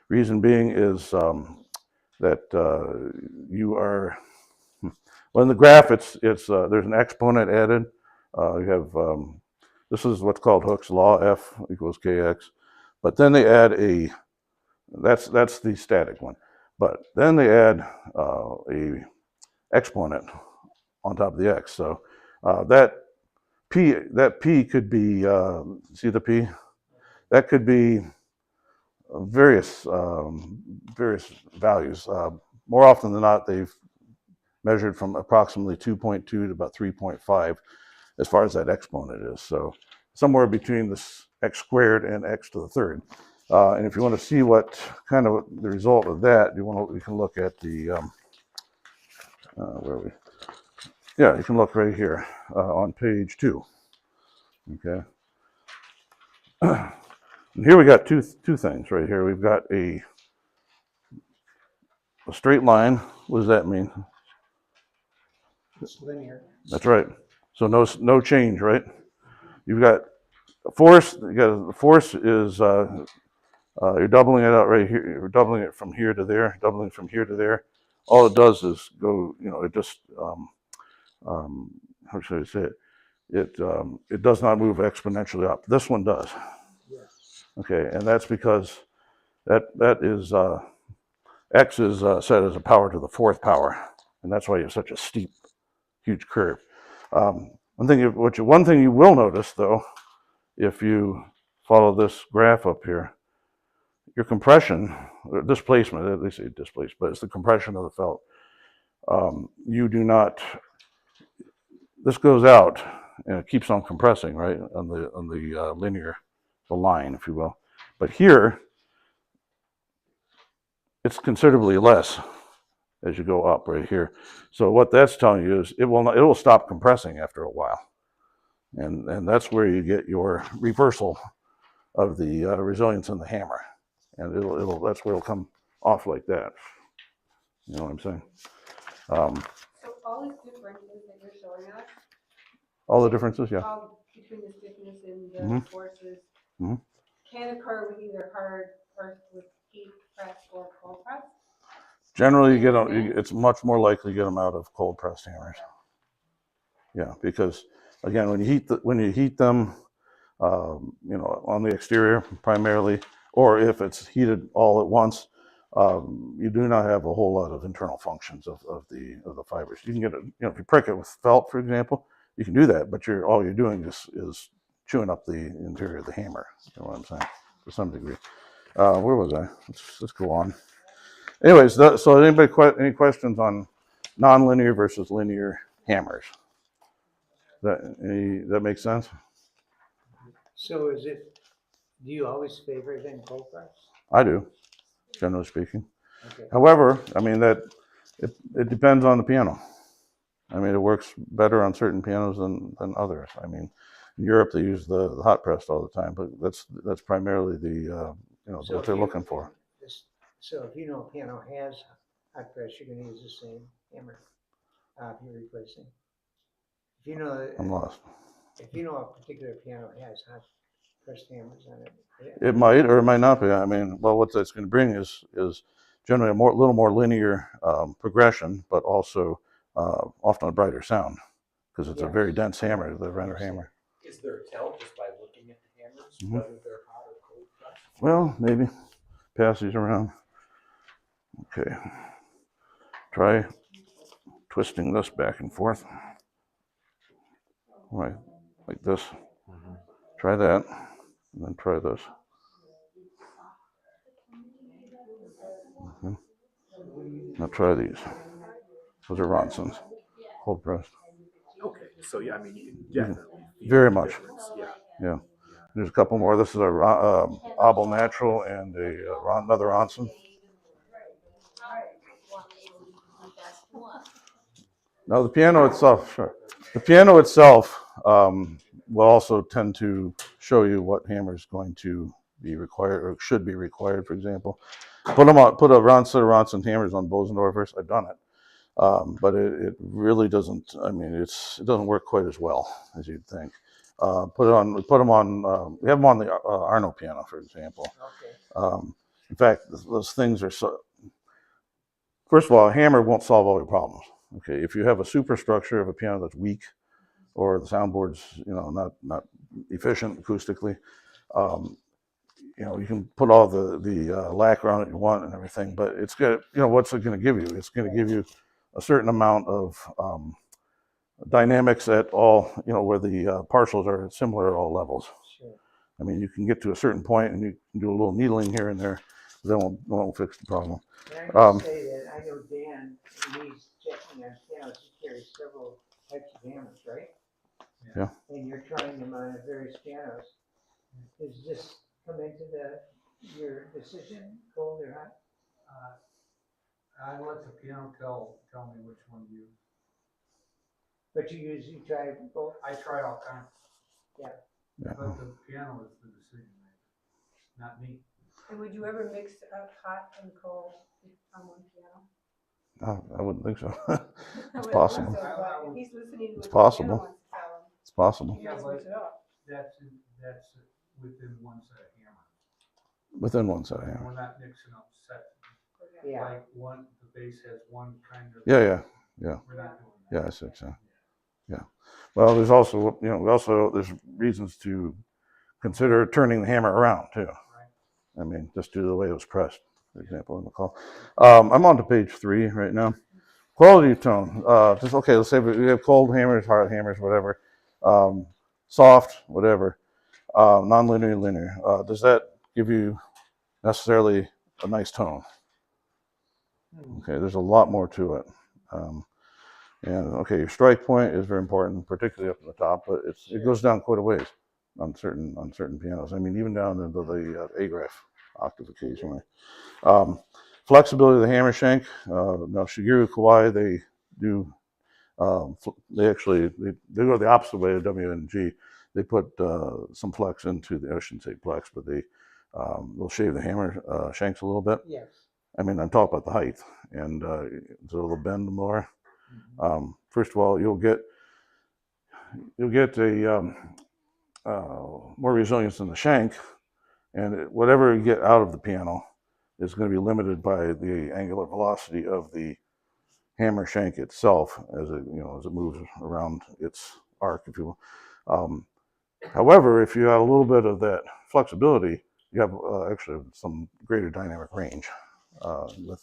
reason being is that you are, well, in the graph, it's there's an exponent added. You have this is what's called Hooke's law, F equals kx, but then they add a, that's the static one, but then they add a exponent on top of the x. So that p could be, see the p, that could be various values. More often than not, they've measured from approximately 2.2 to about 3.5 as far as that exponent is. So somewhere between this x squared and x to the third. And if you want to see what kind of the result of that, you can look at the where are we? Yeah, you can look right here on page 2. Okay. And here we got two things right here. We've got a straight line. What does that mean? It's linear. That's right. So no change, right? You've got a force. The force is you're doubling it out right here. You're doubling it from here to there. Doubling from here to there. All it does is go. It just how should I say it? It does not move exponentially up. This one does. Yes. Okay, and that's because that is x is set as a power to the 4th power, and that's why you have such a steep, huge curve. One thing you will notice, though, if you follow this graph up here, your compression, or displacement, they say displacement, but it's the compression of the felt. You do not. This goes out and it keeps on compressing, right, on the linear, the line, if you will. But here, it's considerably less as you go up right here. So what that's telling you is it will stop compressing after a while, and that's where you get your reversal of the resilience in the hammer, and that's where it'll come off like that. You know what I'm saying? So all these differences that you're showing us, All the differences, yeah. all between the stiffness and the Mhm. forces, Mhm. can occur with either hard or with heat press or cold press? Generally, it's much more likely to get them out of cold pressed hammers. Yeah, because again, when you heat them, on the exterior primarily, or if it's heated all at once, you do not have a whole lot of internal functions of the fibers. You can get if you prick it with felt, for example, you can do that, but all you're doing is chewing up the interior of the hammer. You know what I'm saying? To some degree. Where was I? Let's go on. Anyways, so any questions on nonlinear versus linear hammers? That makes sense? So do you always favor then cold press? I do, generally speaking. Okay. However, I mean it depends on the piano. I mean, it works better on certain pianos than others. I mean, in Europe they use the hot pressed all the time, but that's primarily So what they're looking for. So if a piano has hot press, you're going to use the same hammer if you're replacing. I'm lost. If a particular piano has hot pressed hammers on it. It might or it might not be. I mean, well, what that's going to bring is generally a little more linear progression, but also often a brighter sound because it's a very dense hammer, the Renner hammer. Is there a tell just by looking at the hammers whether they're hot or cold pressed? Well, maybe. Pass these around. Okay. Try twisting this back and forth. Right, like this. Try that, and then try this. Okay. Now try these. Those are Ronsons, cold pressed. Okay, so yeah, I mean, you can definitely feel Very the much. difference. Yeah. Yeah. There's a couple more. This is a Abel Natural and another Ronson. Now the piano itself, sure. The piano itself will also tend to show you what hammer is going to be required or should be required. For example, put a set of Ronson hammers on Bosendorfers. I've done it, but it really doesn't. I mean, it doesn't work quite as well as you'd think. We put them on, we have them on the Arno piano, for example. Okay. In fact, those things are so, first of all, a hammer won't solve all your problems. Okay, if you have a superstructure of a piano that's weak, or the soundboard's, you know, not efficient acoustically, you know, you can put all the lacquer on it you want and everything, but it's good. You know, what's it going to give you? It's going to give you a certain amount of dynamics at all, you know, where the partials are similar at all levels. Sure. I mean, you can get to a certain point and you can do a little needling here and there. That won't fix the problem. And I must say that I know Dan, when he's checking on pianos, he carries several types of hammers, right? Yeah. And you're trying them on various pianos. Does this come into your decision, cold or hot? I let the piano tell me which one to use. But you try both? I try all kinds. Yeah. But the piano is the decision maker, not me. And would you ever mix up hot and cold on one piano? I wouldn't think so. I It's would possible. think so, but if he's listening to It's what the piano possible. wants to tell him, It's possible. he might switch it up. That's within one set of hammers. Within one set, yeah. We're not mixing up sets. Yeah. Like the bass has one kind of. Yeah. We're not doing that. Yeah, I see. So. Yeah. Well, there's also, you know, there's reasons to consider turning the hammer around too. I mean, just due to the way it was pressed, for example, in the call. I'm on to page 3 right now. Quality of tone. Just okay. Let's say we have cold hammers, hard hammers, whatever. Soft, whatever. Non-linear, linear. Does that give you necessarily a nice tone? Okay. There's a lot more to it. And okay, your strike point is very important, particularly up at the top, but it goes down quite a ways on certain pianos. I mean, even down into the A-graph octave occasionally. Flexibility of the hammer shank. Now Shigeru Kawai, they do. They go the opposite way of W&G. They put some flex into the. I shouldn't say flex, but they'll shave the hammer shanks a little bit. Yes. I mean, I'm talking about the height and it's a little bend more. First of all, you'll get a more resilience in the shank, and whatever you get out of the piano is going to be limited by the angular velocity of the hammer shank itself as it moves around its arc, if you will. However, if you have a little bit of that flexibility, you have actually some greater dynamic range. Should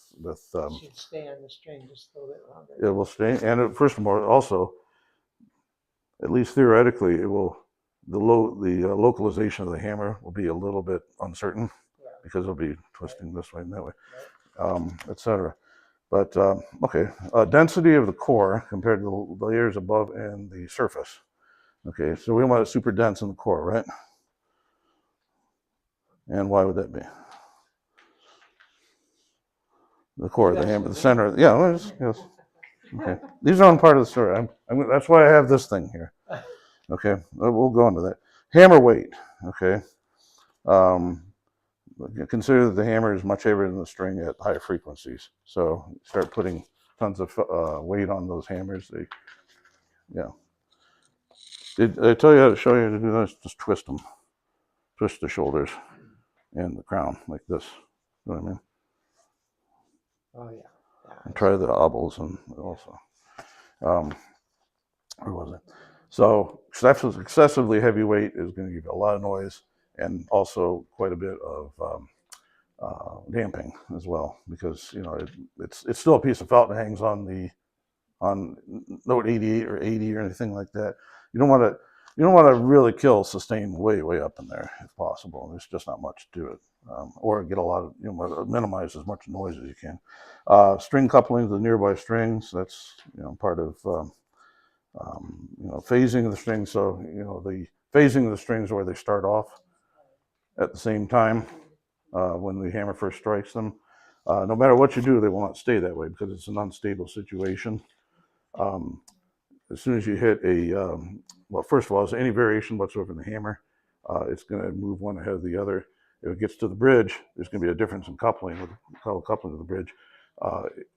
stay on the string just a little bit longer. It will stay, and first of all, also, at least theoretically, it will the localization of the hammer will be a little bit uncertain because it'll be twisting this way and that way, etc. But okay, density of the core compared to the layers above and the surface. Okay, so we want it super dense in the core, right? And why would that be? The core, the hammer, the center. Yeah, yes. Okay, these are on part of the story. That's why I have this thing here. Okay, we'll go into that. Hammer weight. Okay, consider that the hammer is much heavier than the string at higher frequencies. So start putting tons of weight on those hammers. Did I tell you how to show you how to do this? Just twist them, twist the shoulders and the crown like this. You know what I mean? Oh yeah. And try the obbles and also. Where was it? So excessively heavy weight is going to give you a lot of noise and also quite a bit of damping as well, because it's still a piece of felt that hangs on note 88 or 80 or anything like that. You don't want to really kill sustain way up in there if possible. There's just not much to it, or get a lot of minimize as much noise as you can. String coupling to the nearby strings. That's part of phasing of the strings. So the phasing of the strings where they start off at the same time when the hammer first strikes them. No matter what you do, they will not stay that way because it's an unstable situation. As soon as you hit first of all, is any variation whatsoever in the hammer, it's going to move one ahead of the other. If it gets to the bridge, there's going to be a difference in coupling, coupling of the bridge.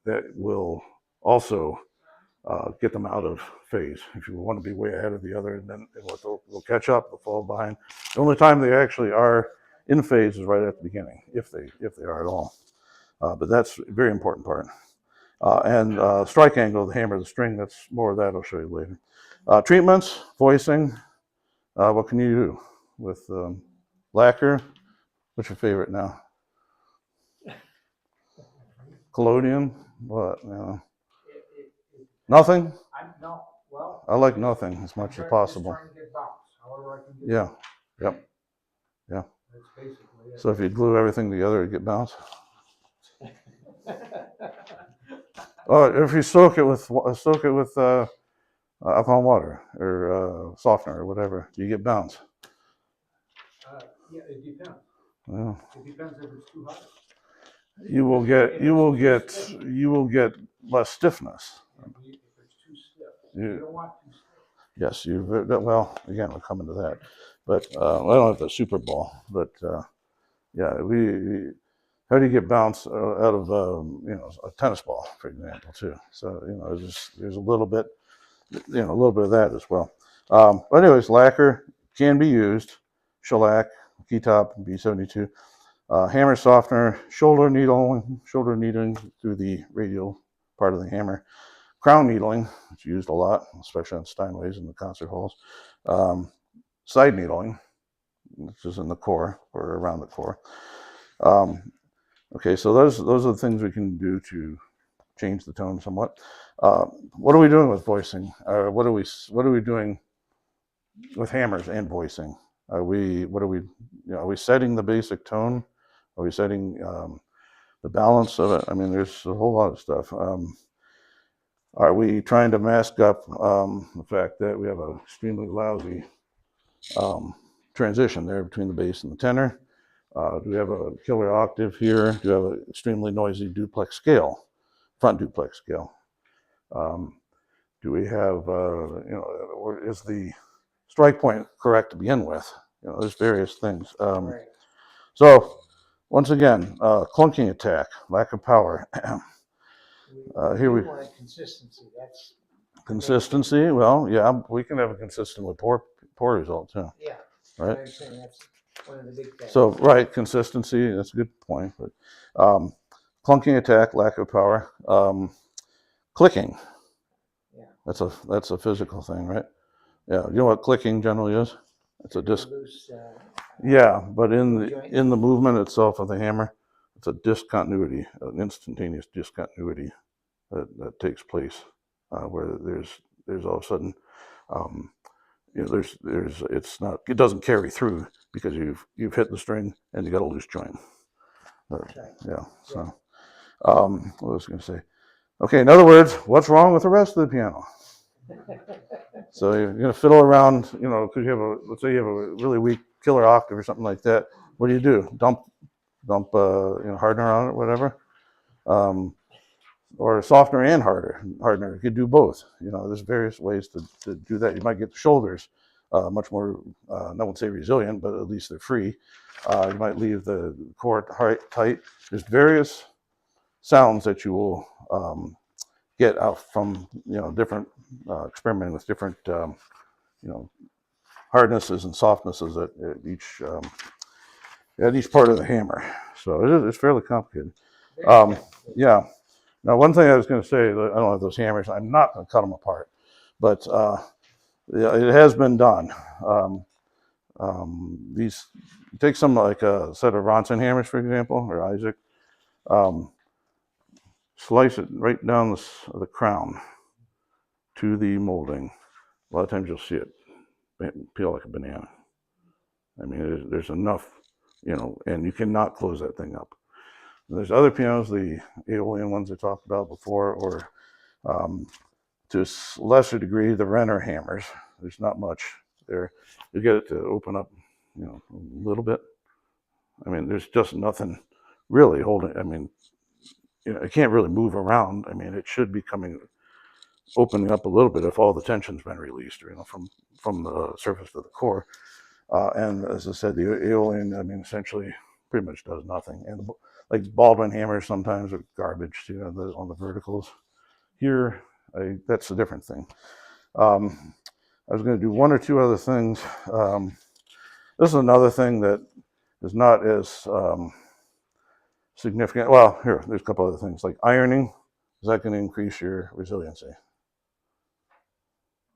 That will also get them out of phase. If you want to be way ahead of the other, and then they'll catch up, they'll fall behind. The only time they actually are in phase is right at the beginning, if they are at all. But that's a very important part. And strike angle of the hammer, the string, that's more of that I'll show you later. Treatments, voicing, what can you do with lacquer? What's your favorite now? Collodion? What? Nothing? No, well. I like nothing as much as possible. Just trying to get bounce, however I can get Yeah. bounce. Yep. Yeah. That's basically it. So if you glue everything together, you get bounce. Oh, if you soak it with alcohol water or softener or whatever, you get bounce. Yeah, it depends. Yeah. It depends if it's too hot. You will get less stiffness. If it's too stiff, You- you don't want too stiff. Yes, well, again, we'll come into that. But I don't have the Super Bowl, but yeah, how do you get bounce out of a tennis ball, for example, too? So there's a little bit of that as well. But anyways, lacquer can be used. Shellac, key top, B72. Hammer softener, shoulder needling through the radial part of the hammer. Crown needling, it's used a lot, especially on Steinways in the concert halls. Side needling, which is in the core or around the core. Okay, so those are the things we can do to change the tone somewhat. What are we doing with voicing? What are we doing with hammers and voicing? Are we setting the basic tone? Are we setting the balance of it? I mean, there's a whole lot of stuff. Are we trying to mask up the fact that we have an extremely lousy transition there between the bass and the tenor? Do we have a killer octave here? Do we have an extremely noisy duplex scale, front duplex scale? Do we have, or is the strike point correct to begin with? There's various things. Right. So, once again, clunking attack, lack of power. Here we want consistency. That's consistency. Well, yeah, we can have a consistent with poor result too. yeah. Right. I'm saying that's one of the big things. So right, consistency. That's a good point. But clunking attack, lack of power, clicking. Yeah. That's a physical thing, right? Yeah. You know what clicking generally is? It's a disc. Loose, Yeah, but in joint. the movement itself of the hammer, it's a discontinuity, an instantaneous discontinuity that takes place where there's all of a sudden, it doesn't carry through because you've hit the string and you got a loose joint. Yeah. So, what was I going to say? Okay. In other words, what's wrong with the rest of the piano? So you're going to fiddle around, because let's say you have a really weak killer octave or something like that. What do? Dump hardener on it, whatever. Or softener and hardener. You could do both. There's various ways to do that. You might get the shoulders much more, I won't say resilient, but at least they're free. You might leave the core tight. There's various sounds that you will get out from different experimenting with different hardnesses and softnesses at each part of the hammer. So it's fairly complicated. Yeah. Now, one thing I was going to say, I don't have those hammers. I'm not going to cut them apart, but it has been done. Take some like a set of Ronson hammers, for example, or Isaac. Slice it right down the crown to the molding. A lot of times you'll see it peel like a banana. I mean, there's enough, and you cannot close that thing up. There's other pianos, the Aeolian ones I talked about before, or to a lesser degree, the Renner hammers. There's not much there. You get it to open up, a little bit. I mean, there's just nothing really holding. I mean, it can't really move around. I mean, it should be opening up a little bit if all the tension's been released, from the surface to the core. And as I said, the Aeolian, I mean, essentially pretty much does nothing. And like Baldwin hammers sometimes are garbage too on the verticals. Here, That's a different thing. I was going to do one or two other things. This is another thing that is not as significant. Well, there's a couple other things like ironing. Is that going to increase your resiliency?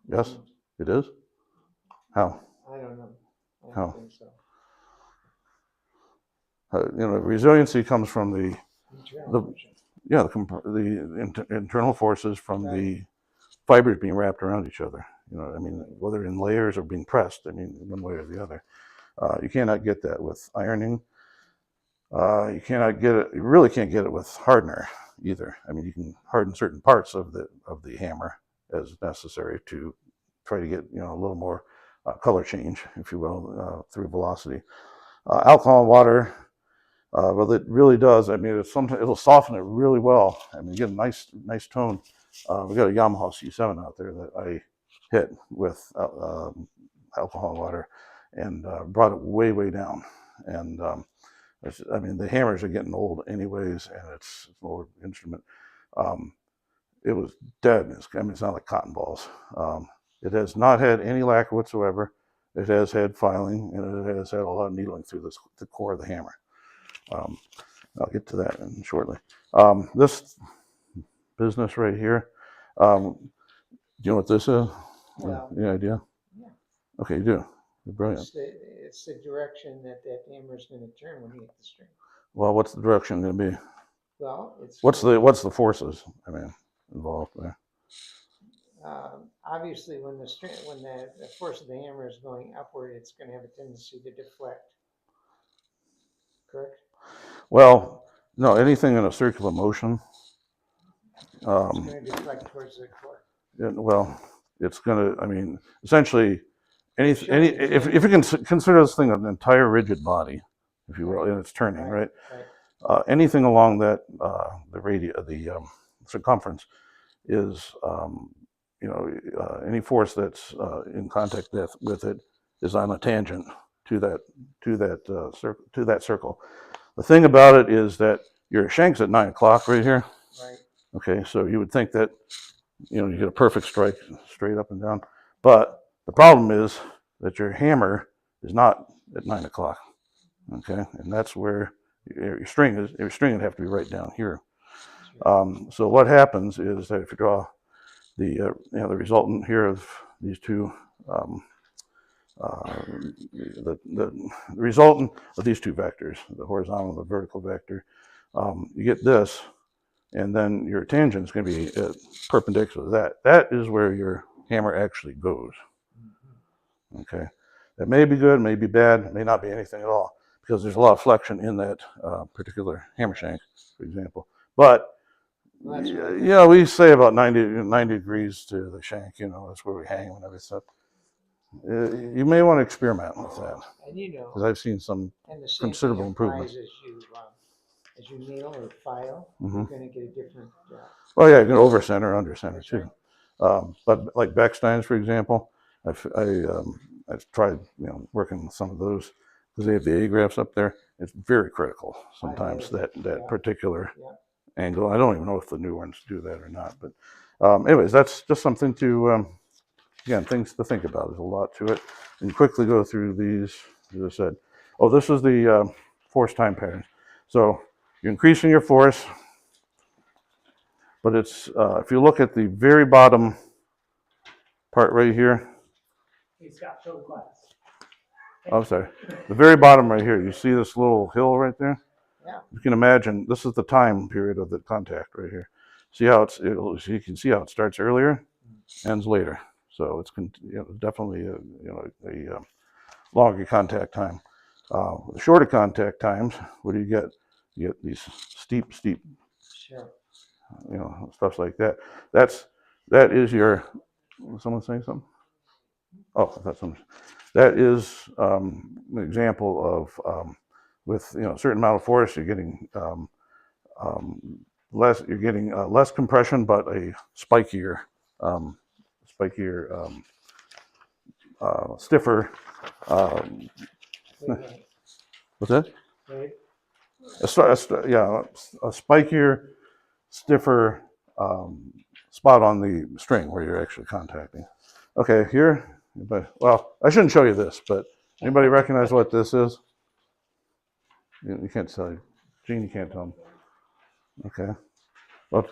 Yes, it is. How? I don't know. I How? don't think so. Resiliency comes from the Internal motion. internal forces from the fibers being wrapped around each other. I mean, whether in layers or being pressed, I mean, one way or the other. You cannot get that with ironing. You cannot get it. You really can't get it with hardener either. I mean, you can harden certain parts of the hammer as necessary to try to get a little more color change, if you will, through velocity. Alcohol and water. Well, it really does. I mean, it'll soften it really well. I mean, you get a nice tone. We got a Yamaha C7 out there that I hit with alcohol and water, and brought it way down. And I mean, the hammers are getting old anyways, and it's an old instrument. It was dead. It's not like cotton balls. It has not had any lacquer whatsoever. It has had filing, and it has had a lot of needling through the core of the hammer. I'll get to that shortly. This business right here, do you know what this is? Well, Any idea? yeah. Okay, you do. You're brilliant. It's the direction that hammer is going to turn when you hit the string. Well, what's the direction going to be? Well, it's What's the forces? I mean, involved there. Obviously when the force of the hammer is going upward, it's going to have a tendency to deflect. Correct? Well, no, anything in a circular motion. It's going to deflect towards the core. Well, it's going to. I mean, essentially, if you can consider this thing an entire rigid body, if you will, and it's turning, right? Anything along that the circumference is any force that's in contact with it is on a tangent to that circle. The thing about it is that your shank's at 9 o'clock right here. Right. Okay, so you would think that you get a perfect strike straight up and down, but the problem is that your hammer is not at 9 o'clock. Okay, and that's where your string would have to be right down here. So what happens is that if you draw the resultant here of these two, the resultant of these two vectors, the horizontal and the vertical vector, you get this, and then your tangent is going to be perpendicular to that. That is where your hammer actually goes. Okay, that may be good, may be bad, may not be anything at all, because there's a lot of flexion in that particular hammer shank, for example. But we say about 90 degrees to the shank. That's where we hang and everything. You may want to experiment with that, and because I've seen some considerable improvements. As you nail or file, you're going to get a different. Well, yeah, you can over center, under center too. But like Becksteins, for example, I've tried working with some of those because they have the A graphs up there. It's very critical sometimes that particular angle. I don't even know if the new ones do that or not. But anyways, that's just something to again, things to think about. There's a lot to it. And quickly go through these. As I said, this is the force time pattern. So you're increasing your force, but it's if you look at the very bottom part right here. Hey Scott, show the class. I'm sorry. The very bottom right here. You see this little hill right there? Yeah. You can imagine this is the time period of the contact right here. See how you can see how it starts earlier, ends later. So it's definitely a longer contact time. The shorter contact times, what do you get? You get these steep, sure. Stuff like that. That is your. Was someone saying something? Oh, I thought someone. That is an example of with a certain amount of force, you're getting less. You're getting less compression, but a spikier, stiffer. What's that? Wait. A spikier, stiffer spot on the string where you're actually contacting. Okay, here, well, I shouldn't show you this, but anybody recognize what this is? You can't tell. Gene, you can't tell them. Okay. Well,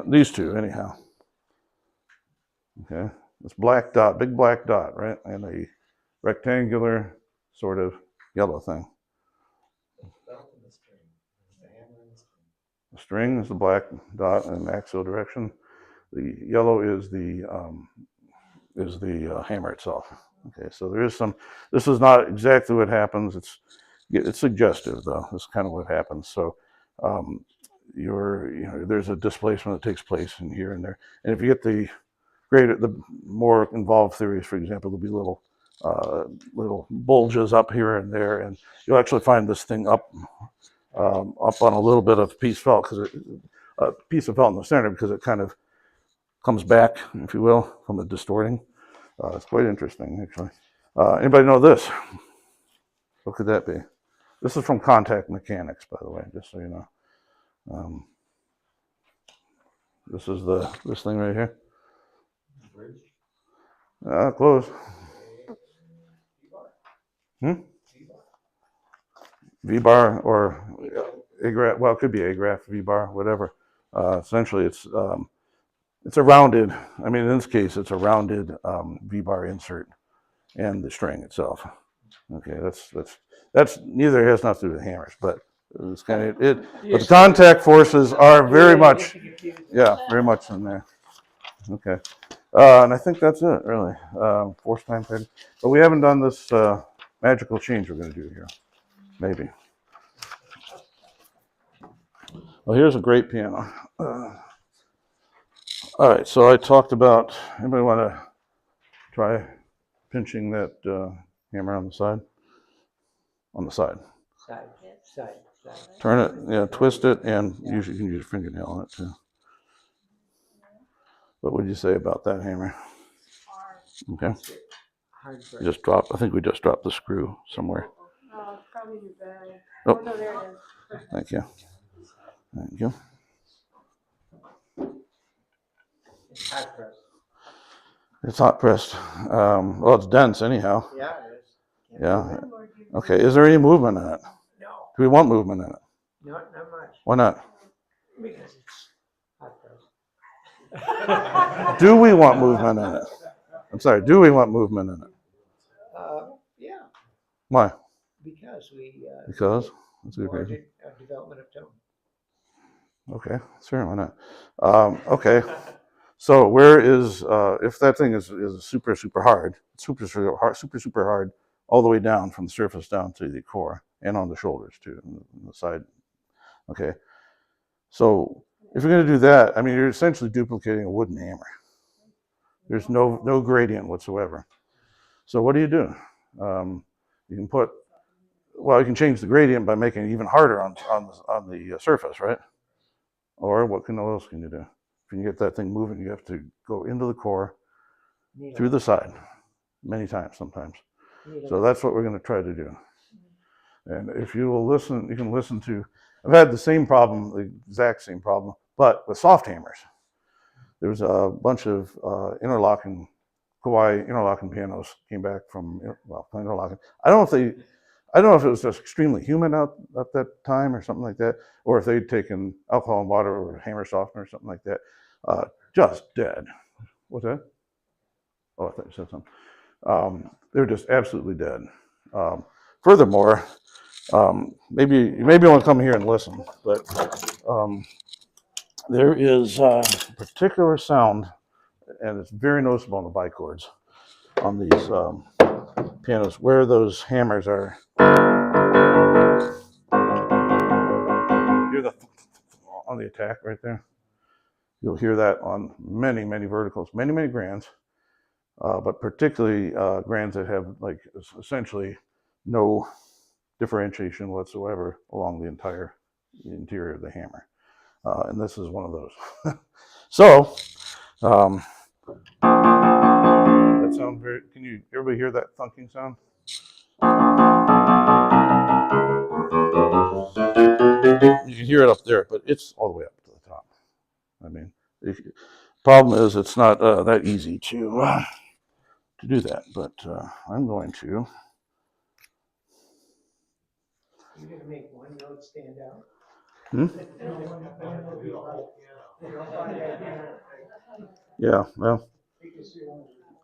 these two, anyhow. Okay. This black dot, big black dot, right? And a rectangular sort of yellow thing. The string is the black dot in axial direction. The yellow is the hammer itself. Okay, so there is some. This is not exactly what happens. It's suggestive, though. This is kind of what happens. So, there's a displacement that takes place in here and there. And if you get the more involved theories, for example, there'll be little bulges up here and there, and you'll actually find this thing up on a little bit of piece of felt in the center, because it kind of comes back, if you will, from the distorting. It's quite interesting, actually. Anybody know this? What could that be? This is from contact mechanics, by the way, just so you know. This is this thing right here. Close. V-bar or A-graph, well, it could be A-graph, V-bar, whatever. Essentially, it's a rounded, I mean, in this case, it's a rounded V-bar insert and the string itself. Okay, that's neither has nothing to do with hammers, but it's kind of it. But the contact forces are very much, very much in there. Okay, and I think that's it, really. Force time thing, but we haven't done this magical change we're going to do here. Maybe. Well, here's a great piano. All right, so I talked about, anybody want to try pinching that hammer on the side? On the side. Side. Turn it, twist it, and usually you can use your fingernail on it too. What would you say about that hammer? Okay. You just drop, I think we just dropped the screw somewhere. Oh, it's probably your bag. Oh, no, there it is. Thank you. Thank you. It's hot pressed. Well, it's dense anyhow. Yeah, it is. Yeah. Okay. Is there any movement in it? No. Do we want movement in it? Not much. Why not? Because it's hot pressed. Do we want movement in it? I'm sorry. Do we want movement in it? Yeah, Why? because we Because? That's a good reason. wanted a development of tone. Okay, sure, why not? Okay, so where is, if that thing is super hard, super hard, all the way down from the surface down to the core and on the shoulders too, on the side. Okay, so if you're going to do that, I mean, you're essentially duplicating a wooden hammer. There's no gradient whatsoever. So what do? You can you can change the gradient by making it even harder on the surface, right? Or what else can you do? If you get that thing moving, you have to go into the core, through the side, many times sometimes. So that's what we're going to try to do. And if you will listen, you can listen to, I've had the same problem, the exact same problem, but with soft hammers. There's a bunch of interlocking pianos came back from, interlocking. I don't know if it was just extremely humid out at that time or something like that, or if they'd taken alcohol and water or hammer softener or something like that. Just dead. What's that? Oh, I thought you said something. They were just absolutely dead. Furthermore, maybe you want to come here and listen, but there is a particular sound, and it's very noticeable on the bichords on these pianos where those hammers are. Hear the on the attack right there. You'll hear that on many verticals, many grands, but particularly grands that have like essentially no differentiation whatsoever along the entire interior of the hammer, and this is one of those. So that sounds very. Can everybody hear that thunking sound? You can hear it up there, but it's all the way up to the top. I mean, Problem is, it's not that easy to do that, but I'm going to. You're gonna make one note stand out. Hmm? Yeah, well,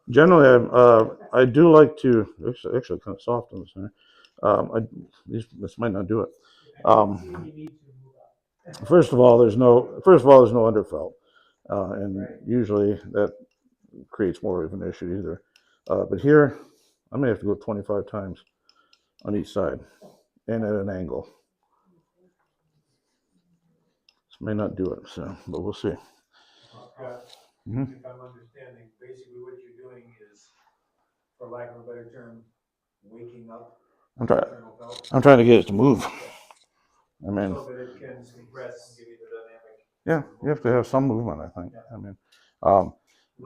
generally, I do like to. Actually, kind of soft on the center. This might not do it. First of all, there's no underfelt, and usually that creates more of an issue either. But here, I may have to go 25 times on each side and at an angle. This may not do it, so, but we'll see. Mhm. If I'm understanding, basically what you're doing is, for lack of a better term, waking up I'm internal belt. trying to get it to move. I mean, So that it can compress and give you the dynamic. yeah, you have to have some movement, I think. I mean,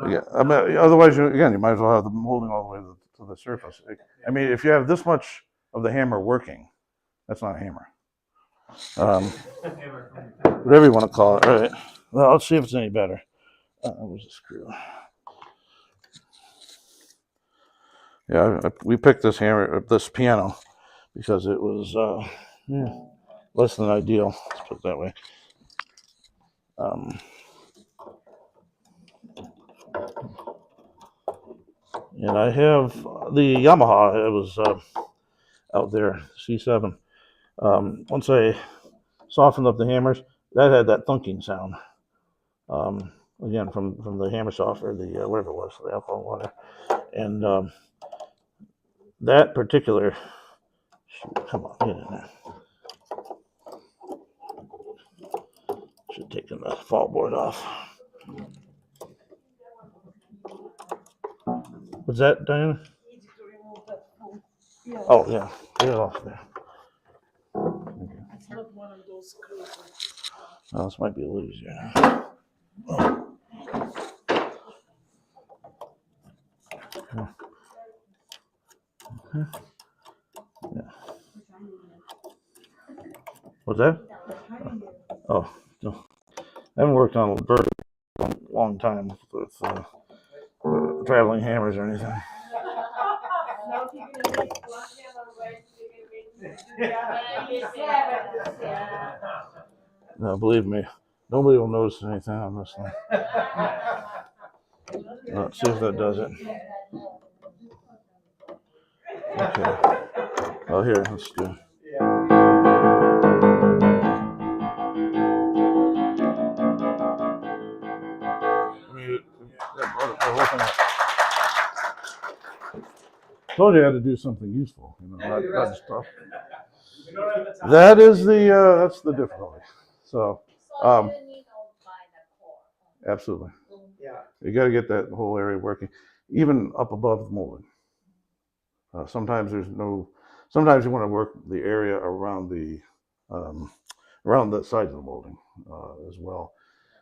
yeah, I mean, otherwise, you might as well have the molding all the way to the surface. I mean, if you have this much of the hammer working, that's not a hammer. Whatever you want to call it, right? Well, let's see if it's any better. Where's the screw? Yeah, we picked this piano, because it was less than ideal. Let's put it that way. And I have the Yamaha. It was out there, C7. Once I softened up the hammers, that had that thunking sound. Again, from the hammer softener, the whatever it was, the alcohol water, and that particular. Shoot, come on, get in there. Should have taken the fall board off. Was that, Diana? Yeah. Oh, yeah. Get it off there. It's not one of those screws. Oh, this might be a little easier now. Yeah. What's that? Oh, no. I haven't worked on a vertical in a long time with traveling hammers or anything. Now if you're gonna make one hammer right, you're gonna make No, believe me, nobody will notice anything on this thing. Let's see if that does it. Okay. Oh, here, let's do. Told you I had to do something useful, not just talk. That is that's the difficulty. So, absolutely. Yeah. You got to get that whole area working, even up above the molding. Sometimes sometimes you want to work the area around the sides of the molding as well.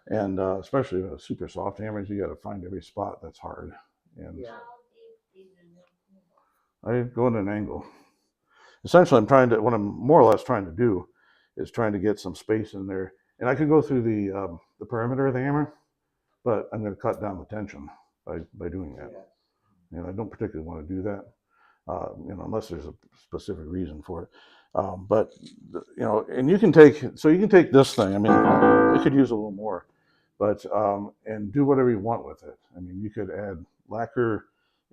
And especially with super soft hammers, you got to find every spot that's hard. And I go at an angle. Essentially, what I'm more or less trying to do is trying to get some space in there. And I could go through the perimeter of the hammer, but I'm going to cut down the tension by doing that. And I don't particularly want to do that, unless there's a specific reason for it. But and you can take this thing. I mean, it could use a little more, but and do whatever you want with it. I mean, you could add lacquer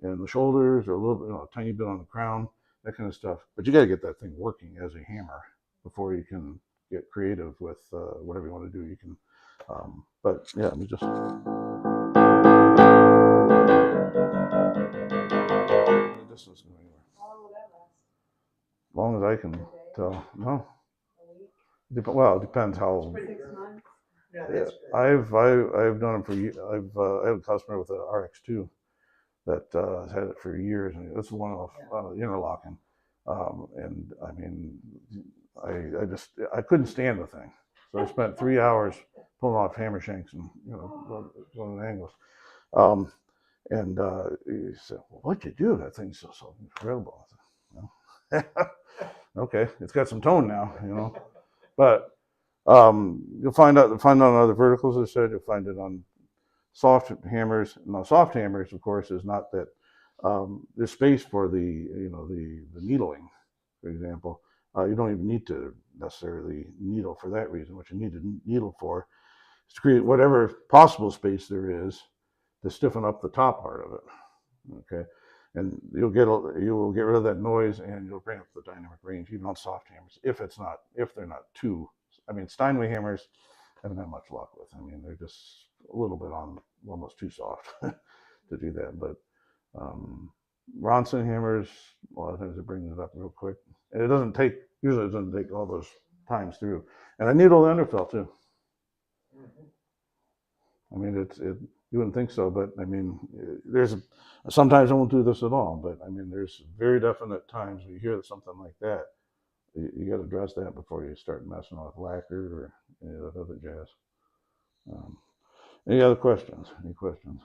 in the shoulders or a little, a tiny bit on the crown, that kind of stuff. But you got to get that thing working as a hammer before you can get creative with whatever you want to do. You can, but yeah, let me just. The distance go anywhere. As long as I can tell. No. Well, it depends how. 6 months. Yeah, I've done them for years. I have a customer with an RX2 that has had it for years, and this is one off interlocking. And I mean, I couldn't stand the thing, so I spent 3 hours pulling off hammer shanks and going at angles. And he said, well, "What'd you do? That thing's so incredible." I said, well, okay, it's got some tone now, but you'll find out on other verticals. As I said, you'll find it on soft hammers. Now, soft hammers, of course, is not that there's space for the needling, for example. You don't even need to necessarily needle for that reason. What you need to needle for is to create whatever possible space there is to stiffen up the top part of it. Okay, and you will get rid of that noise, and you'll bring up the dynamic range even on soft hammers if they're not too. I mean, Steinway hammers I haven't had much luck with. I mean, they're just a little bit on almost too soft to do that. But Ronson hammers, a lot of times it brings it up real quick, and it doesn't take all those times through. And I needle the underfill too. I mean, you wouldn't think so, but I mean, sometimes I won't do this at all, but I mean, there's very definite times when you hear something like that, you got to address that before you start messing with lacquer or any of that other jazz. Any other questions? Any questions?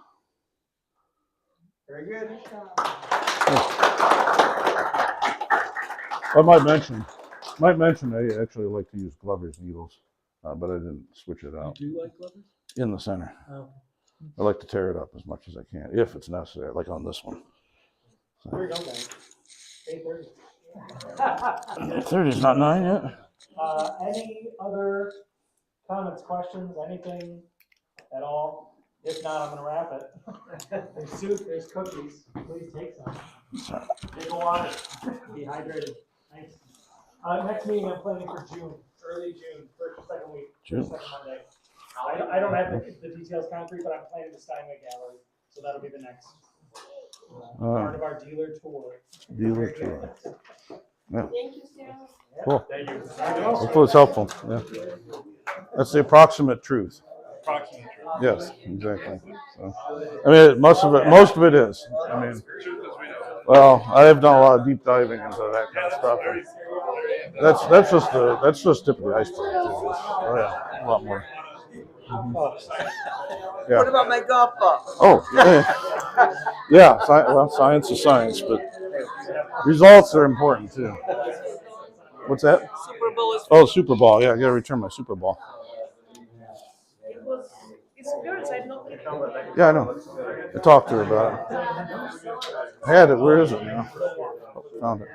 Very good. I might mention I actually like to use Glover's needles, but I didn't switch it out. Do you like Glover's? In the center. Oh. I like to tear it up as much as I can, if it's necessary, like on this one. There we go, guys. 8:30. 30 is not 9 yet. Any other comments, questions, anything at all? If not, I'm gonna wrap it. There's soup, there's cookies. Please take some. Take a water. Be hydrated. Thanks. Next meeting I'm planning for June, early June, first or second week, June. second Monday. I don't have the details concrete, but I'm planning the Steinway Gallery, so that'll be the next part of our dealer tour. Dealer tour. Yeah. Thank you, Sam. Cool. Thank you. Hopefully it's helpful. Yeah. That's the approximate truth. Approximate. Yes, exactly. So, I mean, most of it is. I mean, well, I have done a lot of deep diving into that kind of stuff. And that's just tip of the iceberg. Oh yeah, a lot more. Yeah. What about my golf ball? Oh, yeah. Well, science is science, but results are important too. What's that? Super Bowl is. Oh, Super Bowl. Yeah, I gotta return my Super Bowl. It's good. I know. Yeah, I know. I talked to her about it. I had it. Where is it now? Found it.